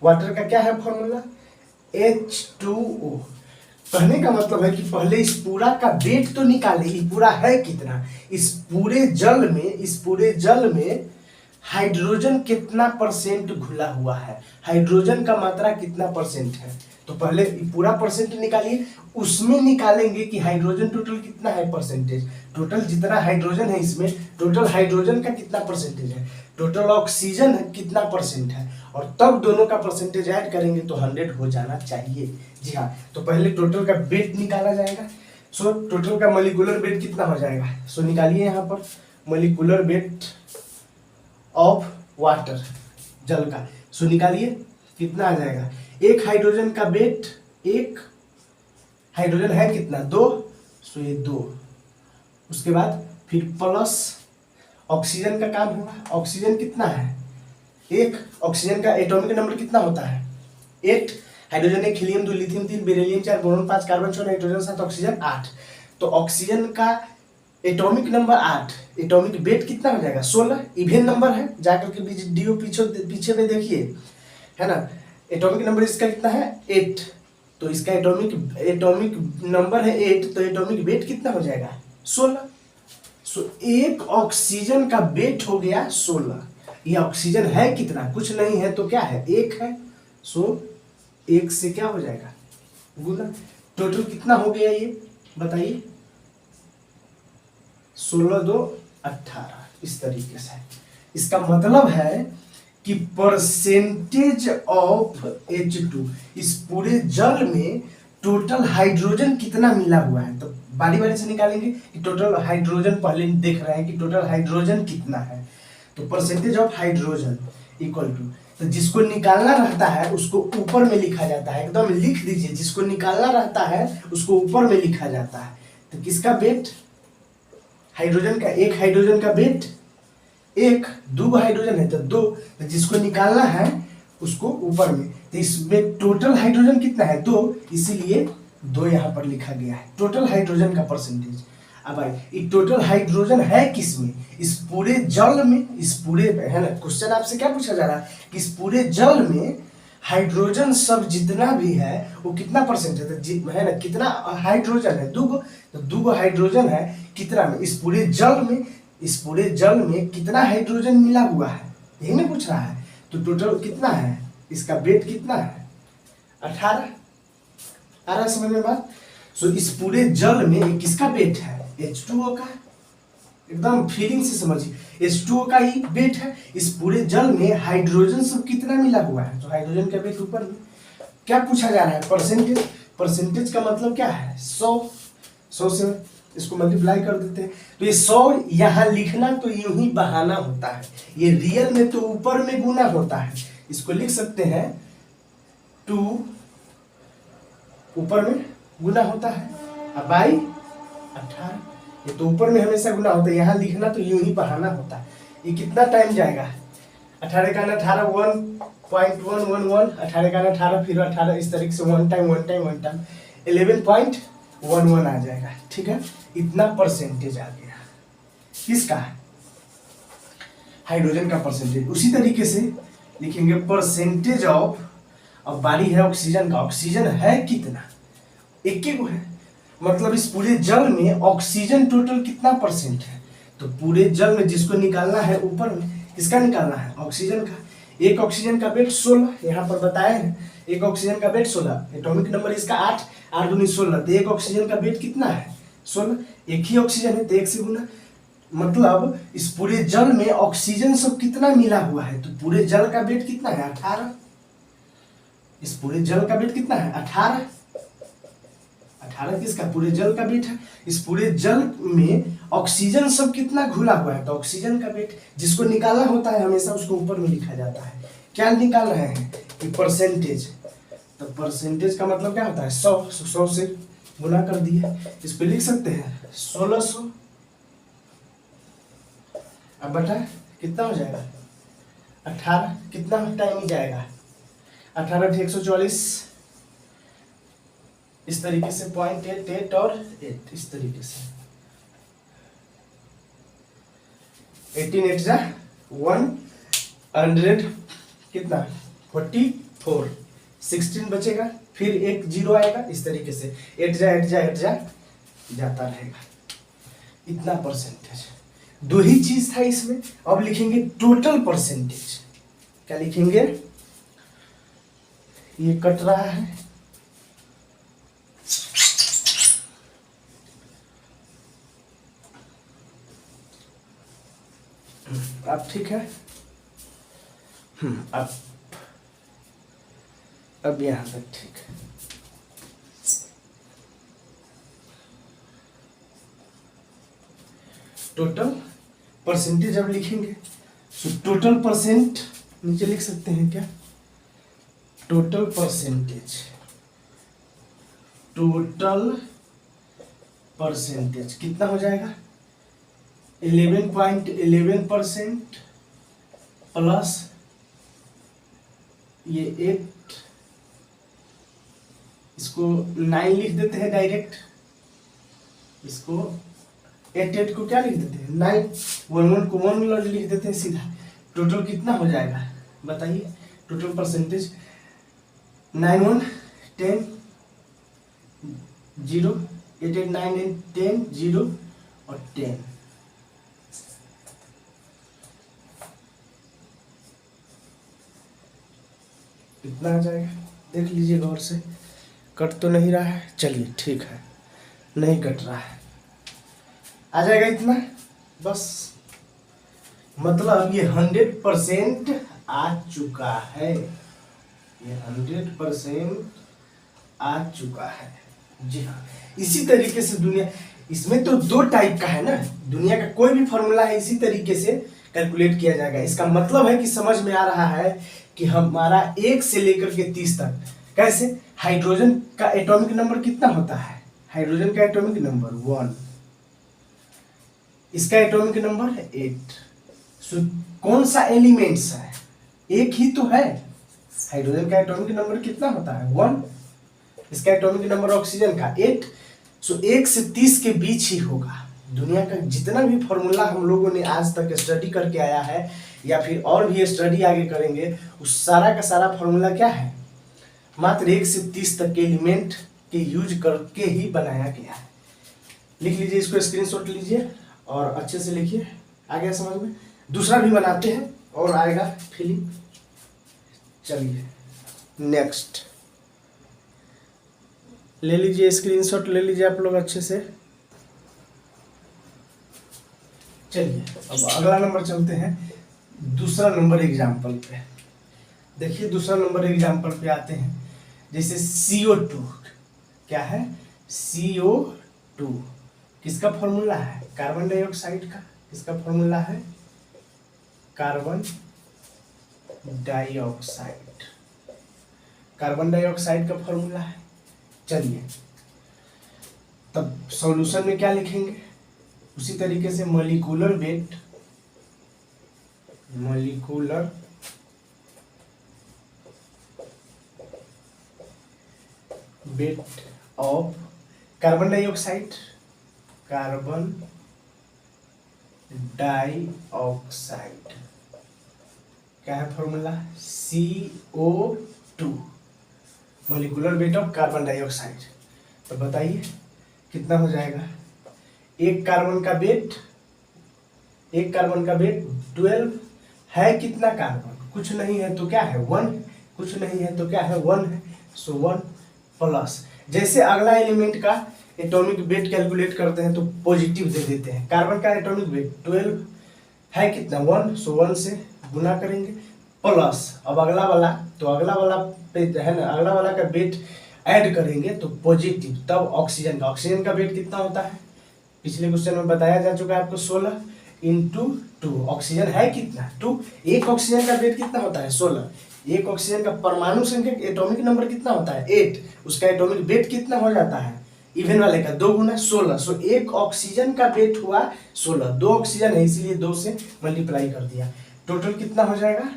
वाटर का क्या है फॉर्मूला? H2O। कहने का मतलब है कि पहले इस पूरा का वेट तो निकाले, ये पूरा है कितना। इस पूरे जल में हाइड्रोजन कितना परसेंट घुला हुआ है, हाइड्रोजन का मात्रा कितना परसेंट है। तो पहले पूरा परसेंट निकालिए, उसमें निकालेंगे कि हाइड्रोजन टोटल कितना है परसेंटेज, टोटल जितना हाइड्रोजन है इसमें, टोटल हाइड्रोजन का कितना परसेंटेज है, टोटल ऑक्सीजन कितना परसेंट है, और तब दोनों का परसेंटेज ऐड करेंगे तो 100 हो जाना चाहिए। जी हाँ, तो पहले टोटल का वेट निकाला जाएगा। सो टोटल का मॉलिक्यूलर वेट कितना हो जाएगा? सो निकालिए यहाँ पर मॉलिक्यूलर वेट ऑफ वाटर, जल का। सो निकालिए कितना आ जाएगा। एक हाइड्रोजन का वेट, एक हाइड्रोजन है कितना? 2। सो ये 2, उसके बाद फिर प्लस ऑक्सीजन का काम होगा। ऑक्सीजन कितना है? 1। ऑक्सीजन का एटॉमिक नंबर कितना होता है? 8। Hydrogen 1, helium 2, lithium 3, beryllium 4, boron 5, carbon 6, nitrogen 7, oxygen 8। तो ऑक्सीजन का एटॉमिक नंबर 8, एटॉमिक वेट कितना हो जाएगा? 16। इवेन नंबर है, जाकर के डीओ पीछे में देखिए, है ना। एटॉमिक नंबर इसका कितना है? 8। तो इसका एटॉमिक नंबर है 8, तो एटॉमिक वेट कितना हो जाएगा? 16। सो एक ऑक्सीजन का वेट हो गया 16। ये ऑक्सीजन है कितना? कुछ नहीं है, तो क्या है? 1 है। सो 1 से क्या हो जाएगा? गुना। टोटल कितना हो गया ये बताइए? 16 2 18, इस तरीके से। इसका मतलब है कि परसेंटेज ऑफ H2, इस पूरे जल में टोटल हाइड्रोजन कितना मिला हुआ है। तो बारी बारी से निकालेंगे कि टोटल हाइड्रोजन, पहले देख रहे हैं कि टोटल हाइड्रोजन कितना है, तो percentage of hydrogen equal to, तो जिसको निकालना रहता है उसको ऊपर में लिखा जाता है, एकदम लिख दीजिए, जिसको निकालना रहता है उसको ऊपर में लिखा जाता है। तो किसका वेट, हाइड्रोजन का, एक हाइड्रोजन का वेट एक, दो हाइड्रोजन है तो दो, तो जिसको निकालना है उसको ऊपर में, तो इसमें टोटल हाइड्रोजन कितना है, दो, इसीलिए दो यहाँ पर लिखा गया है टोटल हाइड्रोजन का परसेंटेज। अब भाई ये टोटल हाइड्रोजन है किसमें, इस पूरे जल में, इस पूरे, है ना, क्वेश्चन आपसे क्या पूछा जा रहा है कि इस पूरे जल में हाइड्रोजन सब जितना भी है वो कितना परसेंट है ना, कितना हाइड्रोजन है, दो, तो दो हाइड्रोजन है कितना में, इस पूरे जल में, इस पूरे जल में कितना हाइड्रोजन मिला हुआ है, यही में पूछ रहा है। तो टोटल कितना है, इसका वेट कितना है, 18 आ रहा है समझ में बात। सो इस पूरे जल में किसका वेट है, H2O का, एकदम फीलिंग से समझिए, H2O का ही वेट है। इस पूरे जल में हाइड्रोजन सब कितना मिला हुआ है, तो हाइड्रोजन का वेट ऊपर में। क्या पूछा जा रहा है, परसेंटेज, परसेंटेज का मतलब क्या है, 100, 100 से इसको मल्टीप्लाई कर देते हैं, तो ये 100 यहाँ लिखना तो यूं ही बहाना होता है, ये रियल में तो ऊपर में गुना होता है, इसको लिख सकते हैं 2 ऊपर में गुना होता है, अब बाई 18, ये तो ऊपर में हमेशा गुना होता है, यहाँ लिखना तो यूं ही बहाना होता है। ये कितना टाइम जाएगा, 18 का 18 1.111, 18 का 18 फिर 18, इस तरीके से वन टाइम 11.11 आ जाएगा, ठीक है। इतना परसेंटेज आ गया किसका, हाइड्रोजन का परसेंटेज। उसी तरीके से लिखेंगे परसेंटेज ऑफ, अब बारी है ऑक्सीजन का, ऑक्सीजन है कितना, एक ही को है, मतलब इस पूरे जल में ऑक्सीजन टोटल कितना परसेंट है, तो पूरे जल में जिसको निकालना है ऊपर में, किसका निकालना है, ऑक्सीजन का। एक ऑक्सीजन का वेट 16 यहाँ पर बताए हैं, एक ऑक्सीजन का वेट 16, एटॉमिक नंबर इसका 8, 8 दूनी 16, तो एक ऑक्सीजन का वेट कितना है 16, एक ही ऑक्सीजन है तो एक से गुना, मतलब इस पूरे जल में ऑक्सीजन सब कितना मिला हुआ है, तो पूरे जल का वेट कितना है 18, इस पूरे जल का वेट कितना है 18, 18 किसका, पूरे जल का वेट है। इस पूरे जल में ऑक्सीजन सब कितना घुला हुआ है, तो ऑक्सीजन का वेट, जिसको निकालना होता है हमेशा उसको ऊपर में लिखा जाता है। क्या निकाल रहे हैं कि परसेंटेज, तो परसेंटेज का मतलब क्या होता है 100, 100 से गुना कर दिए, इस पे लिख सकते हैं 1600, अब बटा कितना हो जाएगा 18, कितना टाइम ही जाएगा 18 144, इस तरीके से 0.88 और 8, इस तरीके से 18 8 जा 100 कितना 44, 16 बचेगा, फिर एक जीरो आएगा, इस तरीके से 8 जा 8 जा 8 जा जाता रहेगा, इतना परसेंटेज। दो ही चीज था इसमें। अब लिखेंगे टोटल परसेंटेज, क्या लिखेंगे, ये कट रहा है, अब ठीक है, अब यहां तक ठीक है। टोटल परसेंटेज अब लिखेंगे, तो टोटल परसेंट नीचे लिख सकते हैं क्या, टोटल परसेंटेज, टोटल परसेंटेज कितना हो जाएगा 11.11% प्लस ये 8, इसको 9 लिख देते हैं डायरेक्ट, इसको 8 को क्या लिख देते हैं 9, 1 को 1 लिख देते हैं सीधा। टोटल कितना हो जाएगा बताइए, टोटल परसेंटेज 9 1 10 0, 8 8 9 10 0 और 10, इतना आ जाएगा। देख लीजिए गौर से, कट तो नहीं रहा है, चलिए ठीक है, नहीं कट रहा है, आ जाएगा इतना बस, मतलब ये 100% आ चुका है, ये 100% आ चुका है, जी हाँ, इसी तरीके से दुनिया, इसमें तो दो टाइप का है ना, दुनिया का कोई भी फॉर्मूला है इसी तरीके से कैलकुलेट किया जाएगा। इसका मतलब है कि समझ में आ रहा है कि हमारा 1 से लेकर के 30 तक कैसे, हाइड्रोजन का एटॉमिक नंबर कितना होता है, हाइड्रोजन का एटॉमिक नंबर 1, इसका एटॉमिक नंबर है 8। कौन सा एलिमेंट्स है, एक ही तो है, हाइड्रोजन का एटॉमिक नंबर कितना होता है 1, इसका एटॉमिक नंबर ऑक्सीजन का 8। 1 से 30 के बीच ही होगा। दुनिया का जितना भी फॉर्मूला हम लोगों ने आज तक स्टडी करके आया है या फिर और भी स्टडी आगे करेंगे, उस सारा का सारा फॉर्मूला क्या है, मात्र 1 से 30 तक के एलिमेंट के यूज करके ही बनाया गया है। लिख लीजिए, इसको स्क्रीनशॉट लीजिए और अच्छे से लिखिए, आ गया समझ में। दूसरा भी बनाते हैं और आएगा फीलिंग। चलिए नेक्स्ट ले लीजिए, स्क्रीनशॉट ले लीजिए आप लोग अच्छे से। चलिए अब अगला नंबर चलते हैं, दूसरा नंबर एग्जाम्पल पे। देखिए दूसरा नंबर एग्जाम्पल पे आते हैं, जैसे CO2 क्या है, CO2 किसका फॉर्मूला है, कार्बन डाइऑक्साइड का। किसका फॉर्मूला है, कार्बन डाइऑक्साइड, कार्बन डाइऑक्साइड का फॉर्मूला है। चलिए तब सॉल्यूशन में क्या लिखेंगे, उसी तरीके से molecular weight, molecular weight of carbon dioxide, carbon dioxide क्या है formula, CO2, molecular weight of carbon dioxide. तो बताइए कितना हो जाएगा, एक कार्बन का वेट, एक कार्बन का वेट 12 है, कितना कार्बन, कुछ नहीं है तो क्या है 1, कुछ नहीं है तो क्या है 1 है, सो 1 प्लस, जैसे अगला एलिमेंट का एटॉमिक वेट कैलकुलेट करते हैं तो पॉजिटिव दे देते हैं। कार्बन का एटॉमिक वेट 12 है, कितना 1, सो 1 से गुना करेंगे प्लस, अब अगला वाला, तो अगला वाला पे है ना, अगला वाला का वेट ऐड करेंगे तो पॉजिटिव, तब ऑक्सीजन का, ऑक्सीजन का वेट कितना होता है, पिछले क्वेश्चन में बताया जा चुका है आपको, 16 इंटू 2, ऑक्सीजन है कितना 2, एक ऑक्सीजन का वेट कितना होता है 16, एक ऑक्सीजन का परमाणु संख्या एटॉमिक नंबर कितना होता है 8, उसका एटॉमिक वेट कितना हो जाता है, इवन वाले का 2 गुना 16, सो एक ऑक्सीजन का वेट हुआ 16, 2 ऑक्सीजन है इसलिए 2 से मल्टीप्लाई कर दिया, टोटल कितना हो जाएगा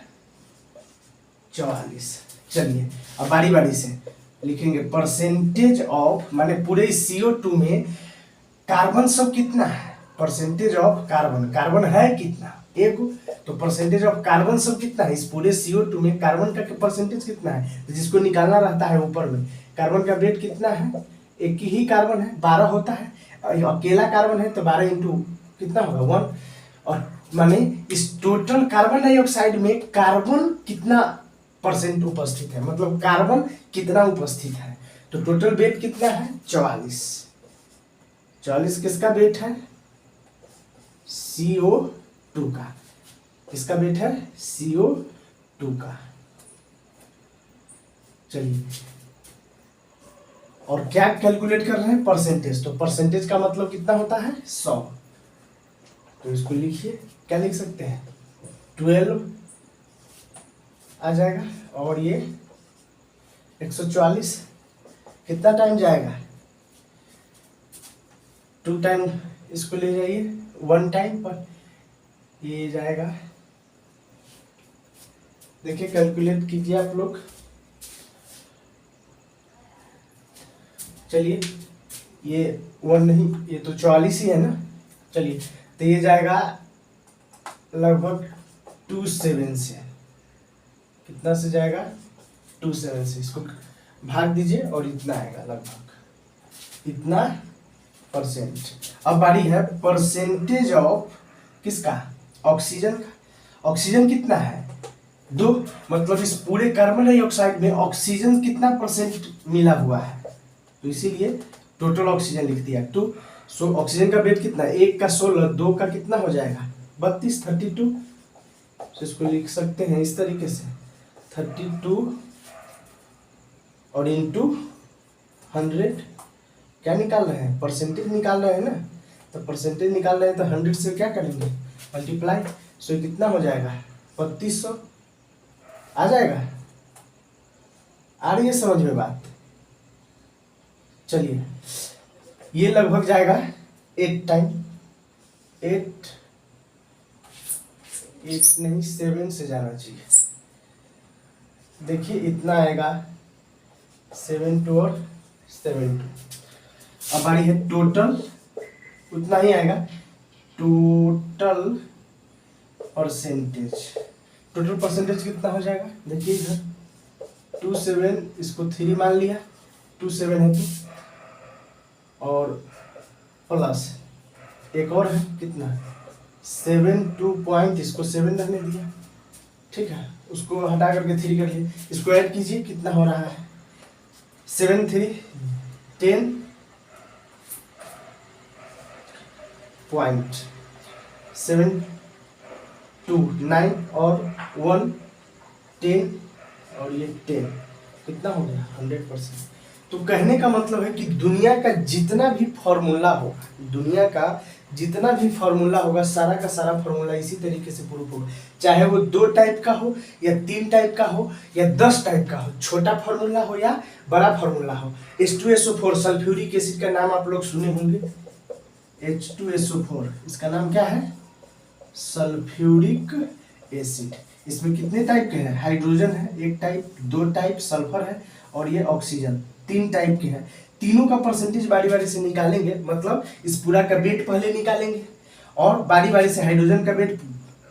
44। चलिए अब बारी बारी से लिखेंगे, परसेंटेज ऑफ, माने पूरे CO2 में कार्बन सब कितना है, परसेंटेज ऑफ कार्बन, कार्बन है कितना एक, तो परसेंटेज ऑफ कार्बन सब कितना है, इस पूरे CO2 में कार्बन का परसेंटेज कितना है, तो जिसको निकालना रहता है ऊपर में, कार्बन का वेट कितना है, एक ही कार्बन है 12 होता है, अकेला कार्बन है तो 12 इंटू कितना होगा 1, और माने इस टोटल कार्बन डाइऑक्साइड में कार्बन कितना परसेंट उपस्थित है, मतलब कार्बन कितना उपस्थित है, तो टोटल वेट कितना है 44, 44 किसका वेट है, CO2 का, किसका वेट है CO2 का। चलिए और क्या कैलकुलेट कर रहे हैं, परसेंटेज, तो परसेंटेज का मतलब कितना होता है 100, तो इसको लिखिए, क्या लिख सकते हैं 12 आ जाएगा, और ये 144 कितना टाइम जाएगा, 2 टाइम इसको ले जाइए 1 टाइम पर, ये जाएगा, देखिए कैलकुलेट कीजिए आप लोग। चलिए ये 1 नहीं, ये तो 44 ही है ना, चलिए तो ये जाएगा लगभग 27 से, कितना से जाएगा 27 से, इसको भाग दीजिए और इतना आएगा लगभग इतना परसेंट। अब बारी है परसेंटेज ऑफ किसका, ऑक्सीजन का, ऑक्सीजन कितना है 2, मतलब इस पूरे कार्बन डाइऑक्साइड में ऑक्सीजन कितना परसेंट मिला हुआ है, तो इसीलिए टोटल ऑक्सीजन लिख दिया 2, सो ऑक्सीजन का वेट कितना, एक का 16, 2 का कितना हो जाएगा 32, 32, तो इसको लिख सकते हैं इस तरीके से 32 और इंटू 100, क्या निकाल रहे हैं, परसेंटेज निकाल रहे हैं ना, तो परसेंटेज निकाल रहे हैं तो 100 से क्या करेंगे, मल्टीप्लाई। सो ये कितना हो जाएगा, 3200 आ जाएगा। आ रही है समझ में बात। चलिए ये लगभग जाएगा 8 टाइम, 8 नहीं 7 से जाना चाहिए। देखिए इतना आएगा 7 2 और 7 2। अब बारी है टोटल, उतना ही आएगा टोटल परसेंटेज। टोटल परसेंटेज कितना हो जाएगा, देखिए इधर 27, इसको 3 मान लिया, 27 है 2 और प्लस एक और है कितना 72 पॉइंट, इसको 7 रहने दिया, ठीक है, उसको हटा करके 3 कर लिए, इसको ऐड कीजिए कितना हो रहा है 7 3 10 पॉइंट 7 2 9 और 1 10 और ये 10 कितना हो गया 100%। तो कहने का मतलब है कि दुनिया का जितना भी फॉर्मूला होगा, दुनिया का जितना भी फॉर्मूला होगा, सारा का सारा फॉर्मूला इसी तरीके से प्रूफ होगा, चाहे वो 2 टाइप का हो या 3 टाइप का हो या 10 टाइप का हो, छोटा फॉर्मूला हो या बड़ा फॉर्मूला हो। H2SO4 सल्फ्यूरिक एसिड का नाम आप लोग सुने होंगे, H2SO4 इसका नाम क्या है, सल्फ्यूरिक एसिड। इसमें कितने टाइप के हैं, हाइड्रोजन है 1 टाइप, 2 टाइप सल्फर है और ये ऑक्सीजन 3 टाइप के हैं। तीनों का परसेंटेज बारी बारी से निकालेंगे, मतलब इस पूरा का वेट पहले निकालेंगे और बारी बारी से हाइड्रोजन का वेट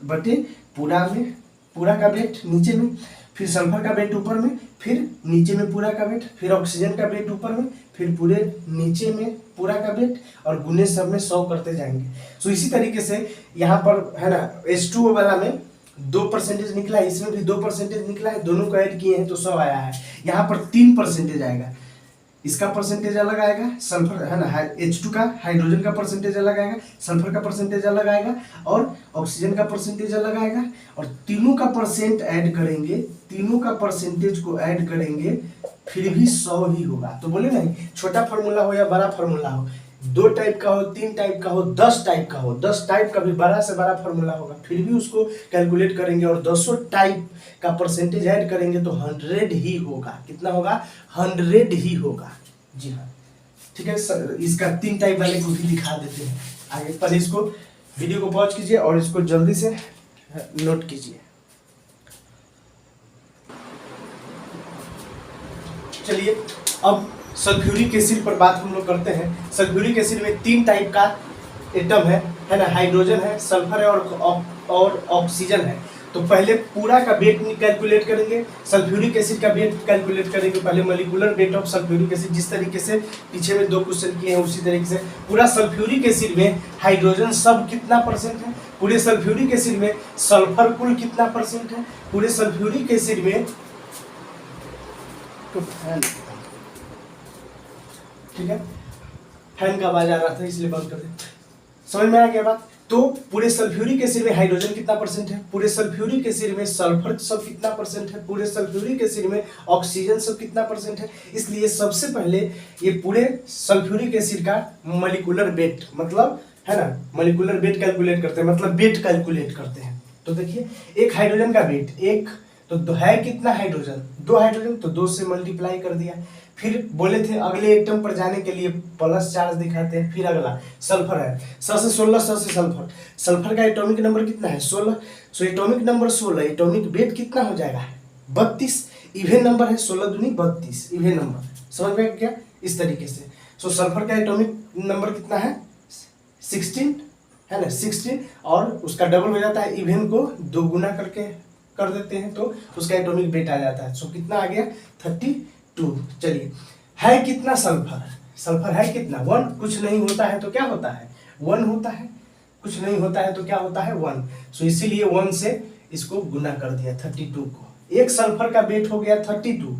बटे पूरा में, पूरा का वेट नीचे में, फिर सल्फर का वेट ऊपर में, फिर नीचे में पूरा का वेट, फिर ऑक्सीजन का वेट ऊपर में, फिर पूरे नीचे में पूरा का वेट और गुने सब में 100 करते जाएंगे। सो इसी तरीके से यहाँ पर है ना H2O वाला में 2% निकला है, इसमें भी 2% निकला है, दोनों को ऐड किए हैं तो 100 आया है। यहाँ पर 3% आएगा, इसका परसेंटेज अलग आएगा, सल्फर है ना H2 का, हाइड्रोजन का परसेंटेज अलग आएगा, सल्फर का परसेंटेज अलग आएगा और ऑक्सीजन का परसेंटेज अलग आएगा और तीनों का परसेंट ऐड करेंगे, तीनों का परसेंटेज को ऐड करेंगे फिर भी 100 ही होगा। तो बोले नहीं, छोटा फार्मूला हो या बड़ा फार्मूला हो, 2 टाइप का हो, 3 टाइप का हो, 10 टाइप का हो, 10 टाइप का भी बड़ा से बड़ा फार्मूला होगा, फिर भी उसको कैलकुलेट करेंगे और 10 टाइप का परसेंटेज ऐड करेंगे तो 100 ही होगा। कितना होगा, 100 ही होगा। जी हाँ, ठीक है सर, इसका 3 टाइप वाले को भी दिखा देते हैं आगे। पहले इसको वीडियो को पॉज कीजिए और इसको जल्दी से नोट कीजिए। चलिए अब सल्फ्यूरिक एसिड पर बात हम लोग करते हैं। सल्फ्यूरिक एसिड में 3 टाइप का एटम है ना, हाइड्रोजन है, सल्फर है और ऑक्सीजन है। तो पहले पूरा का वेट कैलकुलेट करेंगे, सल्फ्यूरिक एसिड का वेट कैलकुलेट करेंगे। पहले molecular weight of sulphuric acid, जिस तरीके से पीछे में 2 क्वेश्चन किए हैं उसी तरीके से पूरा सल्फ्यूरिक एसिड में हाइड्रोजन सब कितना परसेंट है, पूरे सल्फ्यूरिक एसिड में सल्फर कुल कितना परसेंट है, पूरे सल्फ्यूरिक एसिड में तो ठीक है, फैन का आवाज आ रहा था इसलिए बंद कर दे। समझ में आ गया बात। तो पूरे सल्फ्यूरिक एसिड में हाइड्रोजन कितना परसेंट है, पूरे सल्फ्यूरिक एसिड में सल्फर सब कितना परसेंट है, पूरे सल्फ्यूरिक एसिड में ऑक्सीजन सब कितना परसेंट है। इसलिए सबसे पहले ये पूरे सल्फ्यूरिक एसिड का मॉलिक्यूलर वेट, मतलब है ना, मॉलिक्यूलर वेट कैलकुलेट करते हैं, मतलब वेट कैलकुलेट करते हैं। तो देखिए एक हाइड्रोजन का वेट, एक तो है कितना हाइड्रोजन, 2 हाइड्रोजन, तो 2 से मल्टीप्लाई कर दिया। फिर बोले थे अगले एटम पर जाने के लिए प्लस चार्ज दिखाते हैं। फिर अगला सल्फर है, 100 से 16, 100 से सल्फर, सल्फर का एटॉमिक नंबर कितना है 16, so atomic number 16, atomic weight कितना हो जाएगा 32, इवेन नंबर है 16 दूनी 32, इवेन नंबर। समझ में क्या, इस तरीके से। सो सल्फर का एटॉमिक नंबर कितना है 16 है ना, 16 और उसका डबल हो जाता है, इवेन को 2 गुना करके कर देते हैं तो उसका एटॉमिक वेट आ जाता है। सो कितना आ गया 32। चलिए है कितना सल्फर, सल्फर है कितना 1, कुछ नहीं होता है तो क्या होता है 1 होता है, कुछ नहीं होता है तो क्या होता है 1। सो इसीलिए 1 से इसको गुना कर दिया 32 को। एक सल्फर का वेट हो गया 32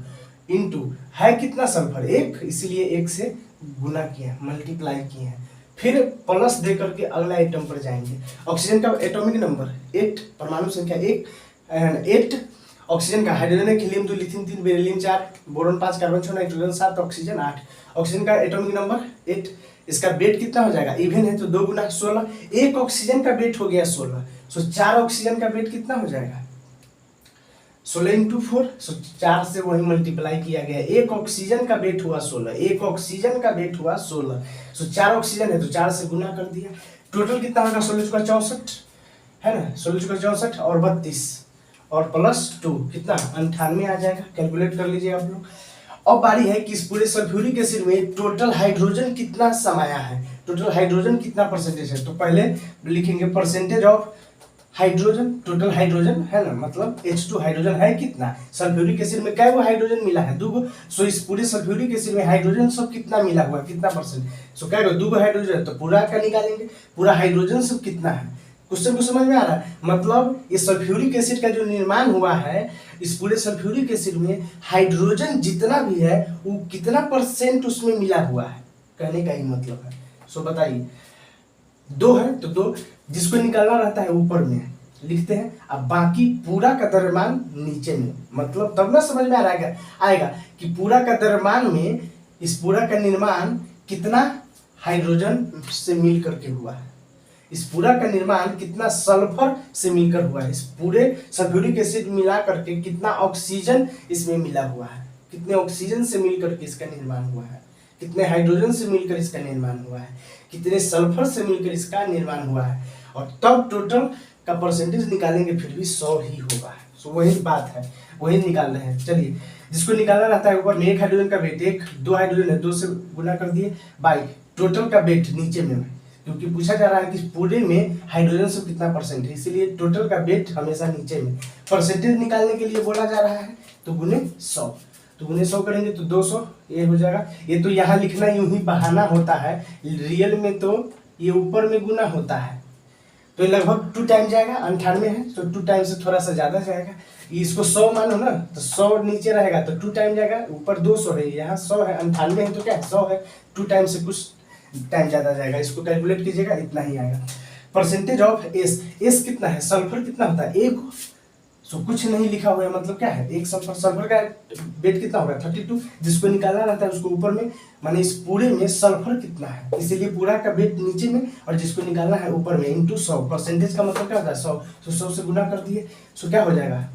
इंटू है कितना सल्फर 1, इसीलिए 1 से गुना किया, मल्टीप्लाई किए हैं। फिर प्लस दे करके अगला आइटम पर जाएंगे। ऑक्सीजन का एटॉमिक नंबर 8, परमाणु संख्या 8 ऑक्सीजन का हाइड्रोजन है helium 2 lithium 3 beryllium 4 boron 5 carbon 6 nitrogen 7 oxygen 8। Oxygen का एटॉमिक नंबर 8। इसका वेट कितना हो जाएगा, इवन है तो 2 गुना 16। एक ऑक्सीजन का वेट हो गया 16, सो 4 ऑक्सीजन का वेट कितना हो जाएगा 16 इंटू 4, सो 4 से वही मल्टीप्लाई किया गया। एक ऑक्सीजन का वेट हुआ 16, एक ऑक्सीजन का वेट हुआ 16, सो 4 ऑक्सीजन है तो 4 से गुना कर दिया। टोटल कितना होगा 16 चौका 64 है ना, 16 चौका 64 और 32 और प्लस 2 कितना 98 आ जाएगा। कैलकुलेट कर लीजिए आप लोग। अब बारी है कि इस पूरे सल्फ्यूरिक एसिड में टोटल हाइड्रोजन कितना समाया है, टोटल हाइड्रोजन कितना परसेंटेज है। तो पहले लिखेंगे percentage of hydrogen, total hydrogen है ना, मतलब H2 हाइड्रोजन है कितना, सल्फ्यूरिक एसिड में क्या हाइड्रोजन मिला है 2। सो इस पूरे सल्फ्यूरिक एसिड में हाइड्रोजन सब कितना मिला हुआ है, कितना परसेंट। सो क्या 2 हाइड्रोजन, तो पूरा का निकालेंगे, पूरा हाइड्रोजन सब कितना है। क्वेश्चन को समझ में आ रहा है। मतलब ये सल्फ्यूरिक एसिड का जो निर्माण हुआ है, इस पूरे सल्फ्यूरिक एसिड में हाइड्रोजन जितना भी है वो कितना परसेंट उसमें मिला हुआ है, कहने का ही मतलब है। सो बताइए 2 है तो 2 जिसको निकालना रहता है ऊपर में लिखते हैं, अब बाकी पूरा का द्रव्यमान नीचे में, मतलब तब ना समझ में आएगा कि पूरा का द्रव्यमान में इस पूरा का निर्माण कितना हाइड्रोजन से मिल करके हुआ है, इस पूरा का निर्माण कितना सल्फर से मिलकर हुआ है, इस पूरे सल्फ्यूरिक एसिड मिला करके कितना ऑक्सीजन इसमें मिला हुआ है, कितने ऑक्सीजन से मिलकर के इसका निर्माण हुआ है, कितने हाइड्रोजन से मिलकर इसका निर्माण हुआ है, कितने सल्फर से मिलकर इसका निर्माण हुआ है, और तब टोटल का परसेंटेज निकालेंगे फिर भी 100 ही होगा। सो वही बात है, वही निकाल रहे हैं। चलिए जिसको निकालना रहता है ऊपर में एक हाइड्रोजन का वेट, एक 2 हाइड्रोजन है 2 से गुना कर दिए बाई टोटल का वेट नीचे में, क्योंकि पूछा जा रहा है कि पूरे में हाइड्रोजन से कितना परसेंट है, इसीलिए टोटल का वेट हमेशा नीचे में। परसेंटेज निकालने के लिए बोला जा रहा है तो गुने 100, तो गुने 100 करेंगे तो 200 ये हो जाएगा। ये तो यहाँ लिखना यूं ही बहाना होता है, रियल में तो ये ऊपर में गुना होता है, तो ये लगभग 2 टाइम जाएगा। 98 है तो 2 टाइम से थोड़ा सा ज्यादा जाएगा। इसको 100 मानो ना तो 100 नीचे रहेगा तो 2 टाइम जाएगा, ऊपर 200 है यहाँ 100 है, 98 है तो क्या 100 है, 2 टाइम से कुछ टाइम ज्यादा जाएगा। इसको कैलकुलेट कीजिएगा इतना ही आएगा। परसेंटेज ऑफ एस कितना है, सल्फर कितना होता है 1, सो कुछ नहीं लिखा हुआ है, मतलब क्या है 1 सल्फर। सल्फर का वेट कितना होगा 32, जिसको निकालना रहता है उसको ऊपर में, माने इस पूरे में सल्फर कितना है, इसीलिए पूरा का वेट नीचे में और जिसको निकालना है ऊपर में इंटू 100। परसेंटेज का मतलब क्या होता है 100, तो 100 से गुना कर दिए, सो क्या हो जाएगा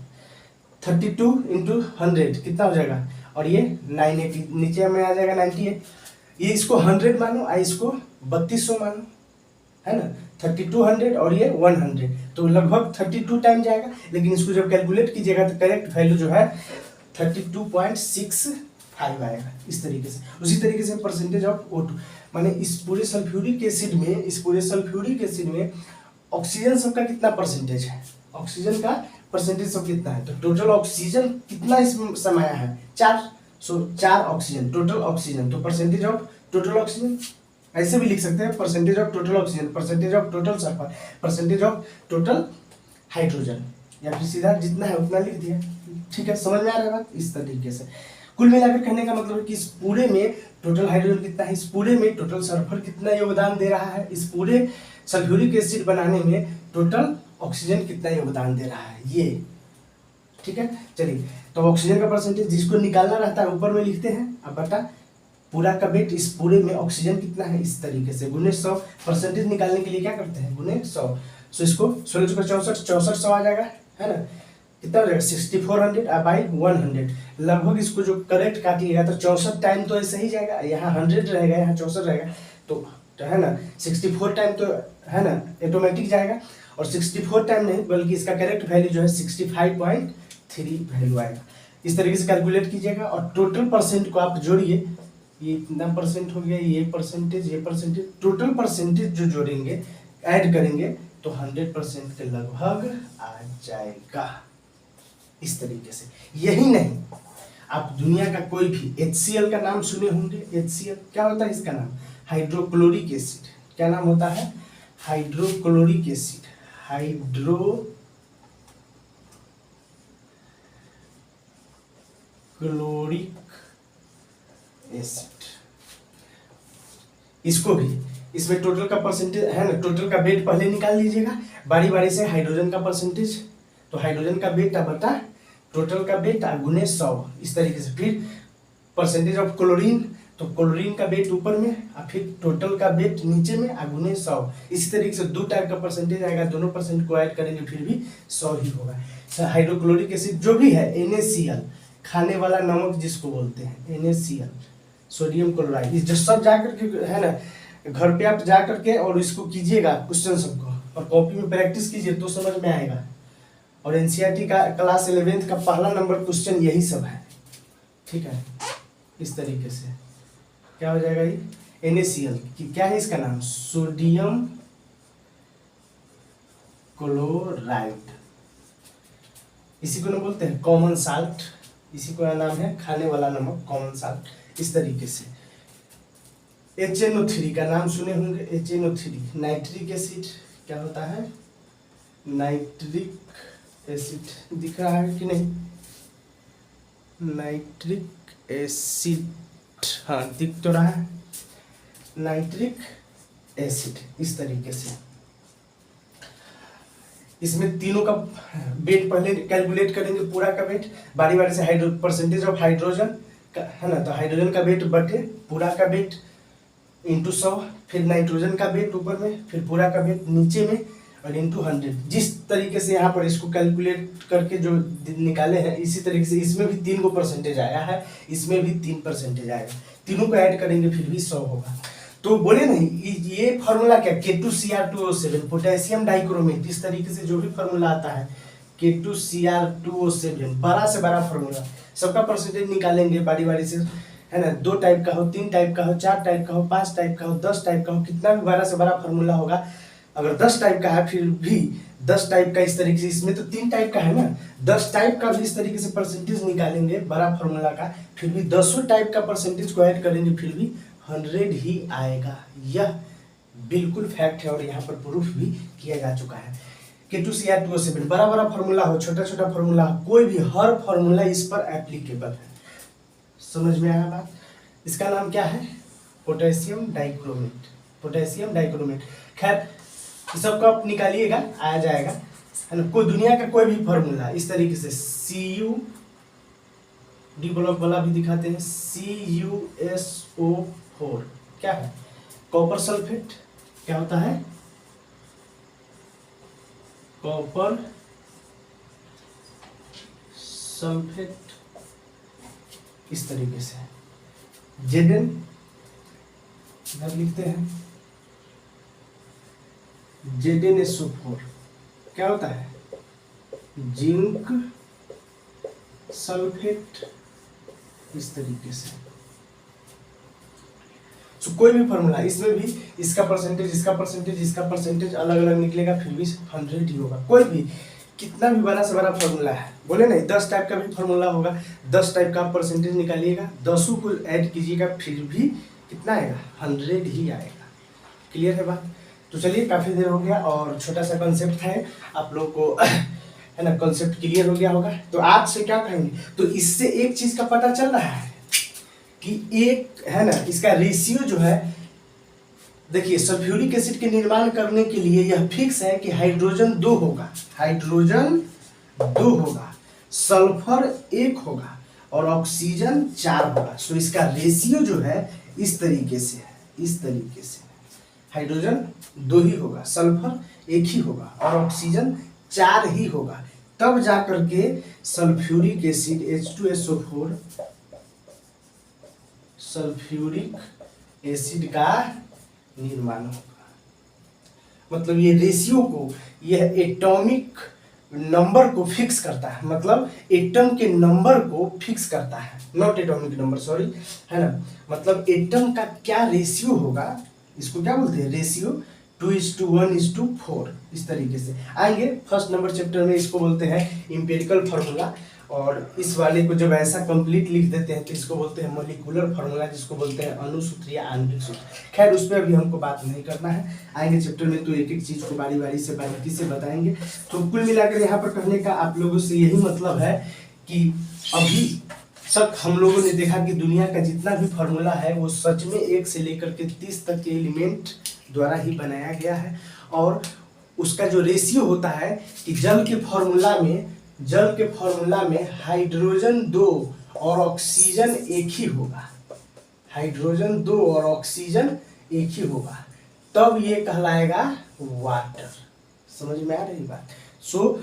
32 इंटू 100 कितना हो जाएगा, और ये 980 नीचे में आ जाएगा 98। ये इसको 100 मानो और इसको 3200 मानो, है ना, 3200 और ये 100, तो लगभग 32 टाइम जाएगा। लेकिन इसको जब कैलकुलेट कीजिएगा तो करेक्ट वैल्यू जो है 32.65 आएगा इस तरीके से। उसी तरीके से परसेंटेज ऑफ O2, माने इस पूरे सल्फ्यूरिक एसिड में ऑक्सीजन सबका कितना परसेंटेज है, ऑक्सीजन का परसेंटेज सब कितना है, तो टोटल ऑक्सीजन कितना इसमें समाया है 4, सो 4 ऑक्सीजन टोटल ऑक्सीजन, तो परसेंटेज ऑफ टोटल ऑक्सीजन ऐसे भी लिख सकते हैं, percentage of total oxygen, percentage of total sulphur, percentage of total hydrogen, या फिर सीधा जितना है उतना लिख दिया। ठीक है, समझ में आ रहा है बात। इस तरीके से कुल मिलाकर कहने का मतलब है कि इस पूरे में टोटल हाइड्रोजन कितना है, इस पूरे में टोटल सल्फर कितना योगदान दे रहा है, इस पूरे सल्फ्यूरिक एसिड बनाने में टोटल ऑक्सीजन कितना योगदान दे रहा है, ये ठीक है। चलिए तो ऑक्सीजन का परसेंटेज जिसको निकालना रहता है ऊपर में लिखते हैं, अब बटा पूरा का वेट इस पूरे में ऑक्सीजन कितना है, इस तरीके से गुने 100। परसेंटेज निकालने के लिए क्या करते हैं गुने 100, सो इसको 16 64 आ जाएगा, है ना, कितना हो जाएगा 6400 बाई 100। लगभग इसको जो करेक्ट काटिएगा तो 64 टाइम तो ऐसे ही जाएगा, यहाँ 100 रहेगा यहाँ 64 रहेगा, तो है ना 64 टाइम तो है ना ऑटोमेटिक जाएगा, और 64 टाइम नहीं बल्कि इसका करेक्ट वैल्यू जो है 65.3 वैल्यू आएगा। इस तरीके से कैलकुलेट कीजिएगा और टोटल परसेंट को आप जोड़िए, ये इतना परसेंट हो गया, ये परसेंटेज, टोटल परसेंटेज जो जोड़ेंगे ऐड करेंगे तो 100% के लगभग आ जाएगा। इस तरीके से, यही नहीं आप दुनिया का कोई भी HCl का नाम सुने होंगे। HCl क्या होता है, इसका नाम हाइड्रोक्लोरिक एसिड, क्या नाम होता है हाइड्रोक्लोरिक एसिड, हाइड्रोक्लोरिक एसिड। इसको भी इसमें टोटल का परसेंटेज है ना, टोटल का वेट पहले निकाल लीजिएगा बारी बारी से। हाइड्रोजन का परसेंटेज, तो हाइड्रोजन का वेट बटा टोटल का वेट गुने 100 इस तरीके से। फिर परसेंटेज ऑफ क्लोरीन, तो क्लोरीन का वेट ऊपर में और फिर टोटल का वेट नीचे में गुने 100। इसी तरीके से दो टाइप का परसेंटेज आएगा, दोनों परसेंट को ऐड करेंगे फिर भी 100 ही होगा। हाइड्रोक्लोरिक एसिड जो भी है NaCl, खाने वाला नमक जिसको बोलते हैं NaCl, सोडियम क्लोराइड, जो सब जाकर के है ना, घर पे आप जा करके और इसको कीजिएगा क्वेश्चन सबको और कॉपी में प्रैक्टिस कीजिए तो समझ में आएगा। और NCERT का क्लास 11th का पहला नंबर क्वेश्चन यही सब है, ठीक है। इस तरीके से क्या हो जाएगा ये NaCl कि क्या है इसका नाम, सोडियम क्लोराइड, इसी को ना बोलते हैं कॉमन साल्ट, इसी को नाम है खाने वाला नमक कॉमन साल्ट। इस तरीके से HNO3 का नाम सुने होंगे, HNO3 नाइट्रिक एसिड, क्या होता है नाइट्रिक एसिड, दिख रहा है कि नहीं, नाइट्रिक एसिड, हाँ दिख तो रहा है नाइट्रिक एसिड। इस तरीके से इसमें तीनों का वेट पहले कैलकुलेट करेंगे, पूरा का वेट बारी बारी से, परसेंटेज ऑफ हाइड्रोजन है ना, तो हाइड्रोजन का वेट बटे पूरा का वेट इंटू 100, फिर नाइट्रोजन का वेट ऊपर में, फिर पूरा का वेट नीचे में और इंटू 100। जिस तरीके से यहाँ पर इसको कैलकुलेट करके जो निकाले हैं, इसी तरीके से इसमें भी 3 को परसेंटेज आया है, इसमें भी 3 परसेंटेज आएगा, तीनों को ऐड करेंगे फिर भी 100 होगा। तो बोले नहीं ये फार्मूला क्या, K2Cr2O7 पोटेशियम डाइक्रोमेट, इस तरीके से जो भी फार्मूला आता है K2Cr2O7 बड़ा से बड़ा फार्मूला, सबका परसेंटेज निकालेंगे बारी बारी से, है ना। 2 टाइप का हो, 3 टाइप का हो, 4 टाइप का हो, 5 टाइप का हो, 10 टाइप का हो, कितना भी बड़ा से बड़ा फार्मूला होगा, अगर 10 टाइप का है फिर भी 10 टाइप का इस तरीके से, इसमें तो 3 टाइप का है ना, 10 टाइप का भी इस तरीके से परसेंटेज निकालेंगे बड़ा फार्मूला का, फिर भी 10 टाइप का परसेंटेज को ऐड करेंगे फिर भी 100 ही आएगा। यह बिल्कुल फैक्ट है और यहाँ पर प्रूफ भी किया जा चुका है। K2Cr2O7 बड़ा बड़ा फार्मूला हो, छोटा छोटा फार्मूला हो, कोई भी हर फार्मूला इस पर एप्लीकेबल है। समझ में आया बात। इसका नाम क्या है, पोटेशियम डाइक्रोमेट, पोटेशियम डाइक्रोमेट। खैर सबको आप निकालिएगा, आया जाएगा, है ना। कोई दुनिया का कोई भी फार्मूला इस तरीके से Cu डी ब्लॉक वाला भी दिखाते हैं, CuSO4 क्या है, कॉपर सल्फेट, क्या होता है कॉपर सल्फेट, इस तरीके से Zn इधर लिखते हैं ZnSO4 क्या होता है, जिंक सल्फेट, इस तरीके से। तो कोई भी फार्मूला इसमें भी इसका परसेंटेज, इसका परसेंटेज, इसका परसेंटेज अलग अलग निकलेगा फिर भी 100 ही होगा। कोई भी कितना भी बड़ा से बड़ा फार्मूला है, बोले नहीं 10 टाइप का भी फार्मूला होगा, 10 टाइप का परसेंटेज निकालिएगा, 10 को ऐड कीजिएगा फिर भी कितना आएगा, 100 ही आएगा। क्लियर है बात। तो चलिए काफ़ी देर हो गया और छोटा सा कॉन्सेप्ट है, आप लोग को है ना कॉन्सेप्ट क्लियर हो गया होगा। तो आज से क्या कहेंगे, तो इससे एक चीज़ का पता चल रहा है कि एक है ना इसका रेशियो जो है, देखिए सल्फ्यूरिक एसिड के निर्माण करने के लिए यह फिक्स है कि हाइड्रोजन 2 होगा, हाइड्रोजन 2 होगा, सल्फर 1 होगा और ऑक्सीजन 4 होगा। सो इसका रेशियो जो है इस तरीके से है, इस तरीके से हाइड्रोजन 2 ही होगा, सल्फर 1 ही होगा और ऑक्सीजन 4 ही होगा, तब जाकर के sulphuric acid H2SO4 sulphuric acid का निर्माण होगा। मतलब ये रेशियो को, यह एटॉमिक नंबर को फिक्स करता है, मतलब एटम के नंबर को फिक्स करता है, नॉट एटॉमिक नंबर सॉरी, है ना। मतलब एटम का क्या रेशियो होगा, इसको क्या बोलते हैं, रेशियो 2:1:4, इस तरीके से आएंगे। फर्स्ट नंबर चैप्टर में इसको बोलते हैं इंपेरिकल फार्मूला, और इस वाले को जब ऐसा कंप्लीट लिख देते हैं तो इसको बोलते हैं मोलिकुलर फार्मूला, जिसको बोलते हैं अणुसूत्र या आणविक सूत्र। खैर उस पर अभी हमको बात नहीं करना है, आएंगे चैप्टर में तो एक एक चीज को बारी बारी से बारीकी से बताएंगे। तो कुल मिलाकर यहाँ पर कहने का आप लोगों से यही मतलब है कि अभी तक हम लोगों ने देखा कि दुनिया का जितना भी फार्मूला है वो सच में 1 से लेकर के 30 तक के एलिमेंट द्वारा ही बनाया गया है, और उसका जो रेशियो होता है कि जल के फार्मूला में जल के फॉर्मूला में हाइड्रोजन 2 और ऑक्सीजन एक ही होगा, हाइड्रोजन 2 और ऑक्सीजन एक ही होगा, तब ये कहलाएगा वाटर। समझ में आ रही बात? सो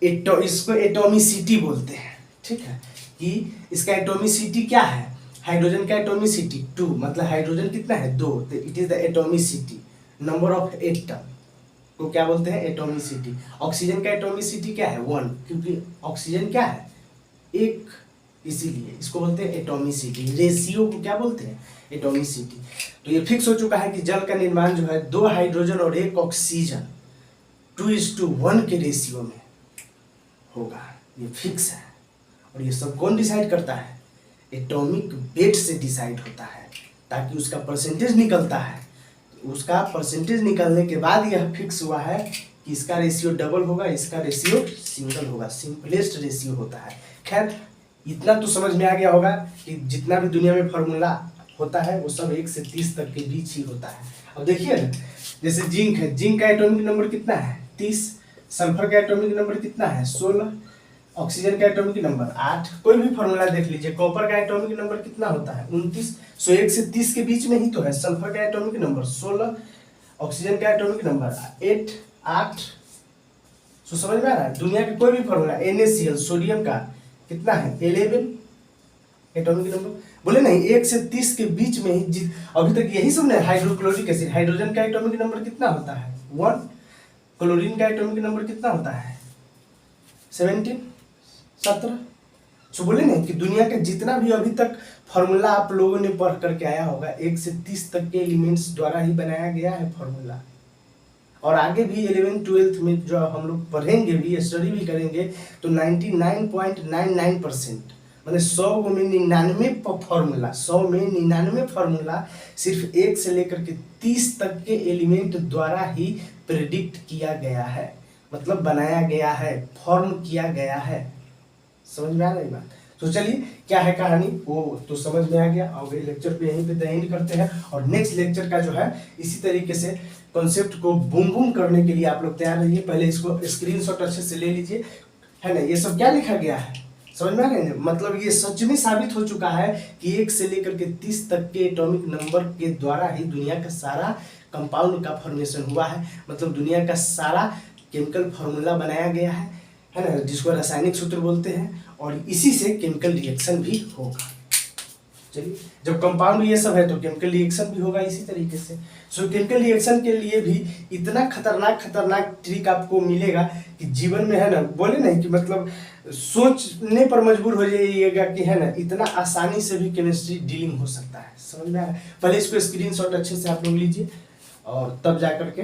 इसको एटॉमिसिटी बोलते हैं, ठीक है, कि इसका एटॉमिसिटी क्या है, हाइड्रोजन का एटॉमिसिटी 2, मतलब हाइड्रोजन कितना है 2, तो it is the atomicity, number of atom को क्या बोलते हैं, एटॉमिसिटी। ऑक्सीजन का एटॉमिसिटी क्या है 1, क्योंकि ऑक्सीजन क्या है एक, इसीलिए इसको बोलते हैं एटॉमिसिटी। रेशियो को क्या बोलते हैं, एटॉमिसिटी। तो ये फिक्स हो चुका है कि जल का निर्माण जो है 2 हाइड्रोजन और 1 ऑक्सीजन 2:1 के रेशियो में होगा, ये फिक्स है। और ये सब कौन डिसाइड करता है, एटॉमिक वेट से डिसाइड होता है, ताकि उसका परसेंटेज निकलता है। उसका परसेंटेज निकलने के बाद यह फिक्स हुआ है कि इसका रेशियो डबल होगा, इसका रेशियो सिंगल होगा, सिंपलेस्ट रेशियो होता है। खैर इतना तो समझ में आ गया होगा कि जितना भी दुनिया में फार्मूला होता है वो सब 1 से 30 तक के बीच ही होता है। अब देखिए ना, जैसे जिंक है, जिंक का एटॉमिक नंबर कितना है 30, सल्फर का एटॉमिक नंबर कितना है 16, ऑक्सीजन का एटॉमिक नंबर 8, कोई भी फार्मूला देख लीजिए। कॉपर का एटॉमिक नंबर कितना होता है 29, सो 1 से 30 के बीच में ही तो है। सल्फर का एटॉमिक नंबर 16, ऑक्सीजन का एटॉमिक नंबर 8। सो समझ में आ रहा है, दुनिया के कोई भी फार्मूला NaCl सोडियम का कितना है 11 एटॉमिक नंबर, बोले नहीं 1 से 30 के बीच में ही अभी तक यही सब नहीं। हाइड्रोक्लोरिक एसिड, हाइड्रोजन का एटॉमिक नंबर कितना होता है 1, क्लोरीन का एटॉमिक नंबर कितना होता है 17। सो बोले नहीं कि दुनिया के जितना भी अभी तक फार्मूला आप लोगों ने पढ़ करके आया होगा 1 से 30 तक के एलिमेंट्स द्वारा ही बनाया गया है फार्मूला। और आगे भी 11th 12th में जो हम लोग पढ़ेंगे भी, स्टडी भी करेंगे, तो 99.99% मतलब 100 में 99 फार्मूला, 100 में 99 फार्मूला सिर्फ 1 से लेकर के 30 तक के एलिमेंट द्वारा ही प्रेडिक्ट किया गया है, मतलब बनाया गया है, फॉर्म किया गया है। समझ में आ रही बात? तो चलिए क्या है कहानी वो तो समझ में आ गया। अगले लेक्चर पे यहीं पे द एंड करते हैं, और नेक्स्ट लेक्चर का जो है इसी तरीके से कॉन्सेप्ट को बूम बूम करने के लिए आप लोग तैयार रहिए। पहले इसको स्क्रीनशॉट अच्छे से ले लीजिए, है ना, ये सब क्या लिखा गया है समझ में आ रहे हैं। मतलब ये सच में साबित हो चुका है कि 1 से लेकर के 30 तक के एटॉमिक नंबर के द्वारा ही दुनिया का सारा कंपाउंड का फॉर्मेशन हुआ है, मतलब दुनिया का सारा केमिकल फार्मूला बनाया गया है ना, जिसको रासायनिक सूत्र बोलते हैं, और इसी से केमिकल रिएक्शन भी होगा। चलिए, जब कंपाउंड ये सब है तो केमिकल रिएक्शन भी होगा इसी तरीके से। सो केमिकल रिएक्शन के लिए भी इतना खतरनाक ट्रिक आपको मिलेगा कि जीवन में, है ना, बोले नहीं कि मतलब सोचने पर मजबूर हो जाइएगा कि, है ना, इतना आसानी से भी केमिस्ट्री डीलिंग हो सकता है। समझ में आ रहा है? पहले इसको स्क्रीनशॉट अच्छे से आप लोग लीजिए, और तब जा करके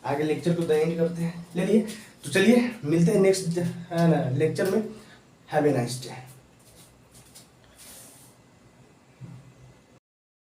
आगे लेक्चर को द एंड करते हैं। ले लिए, तो चलिए मिलते हैं नेक्स्ट, है ना, लेक्चर में। Have a nice day.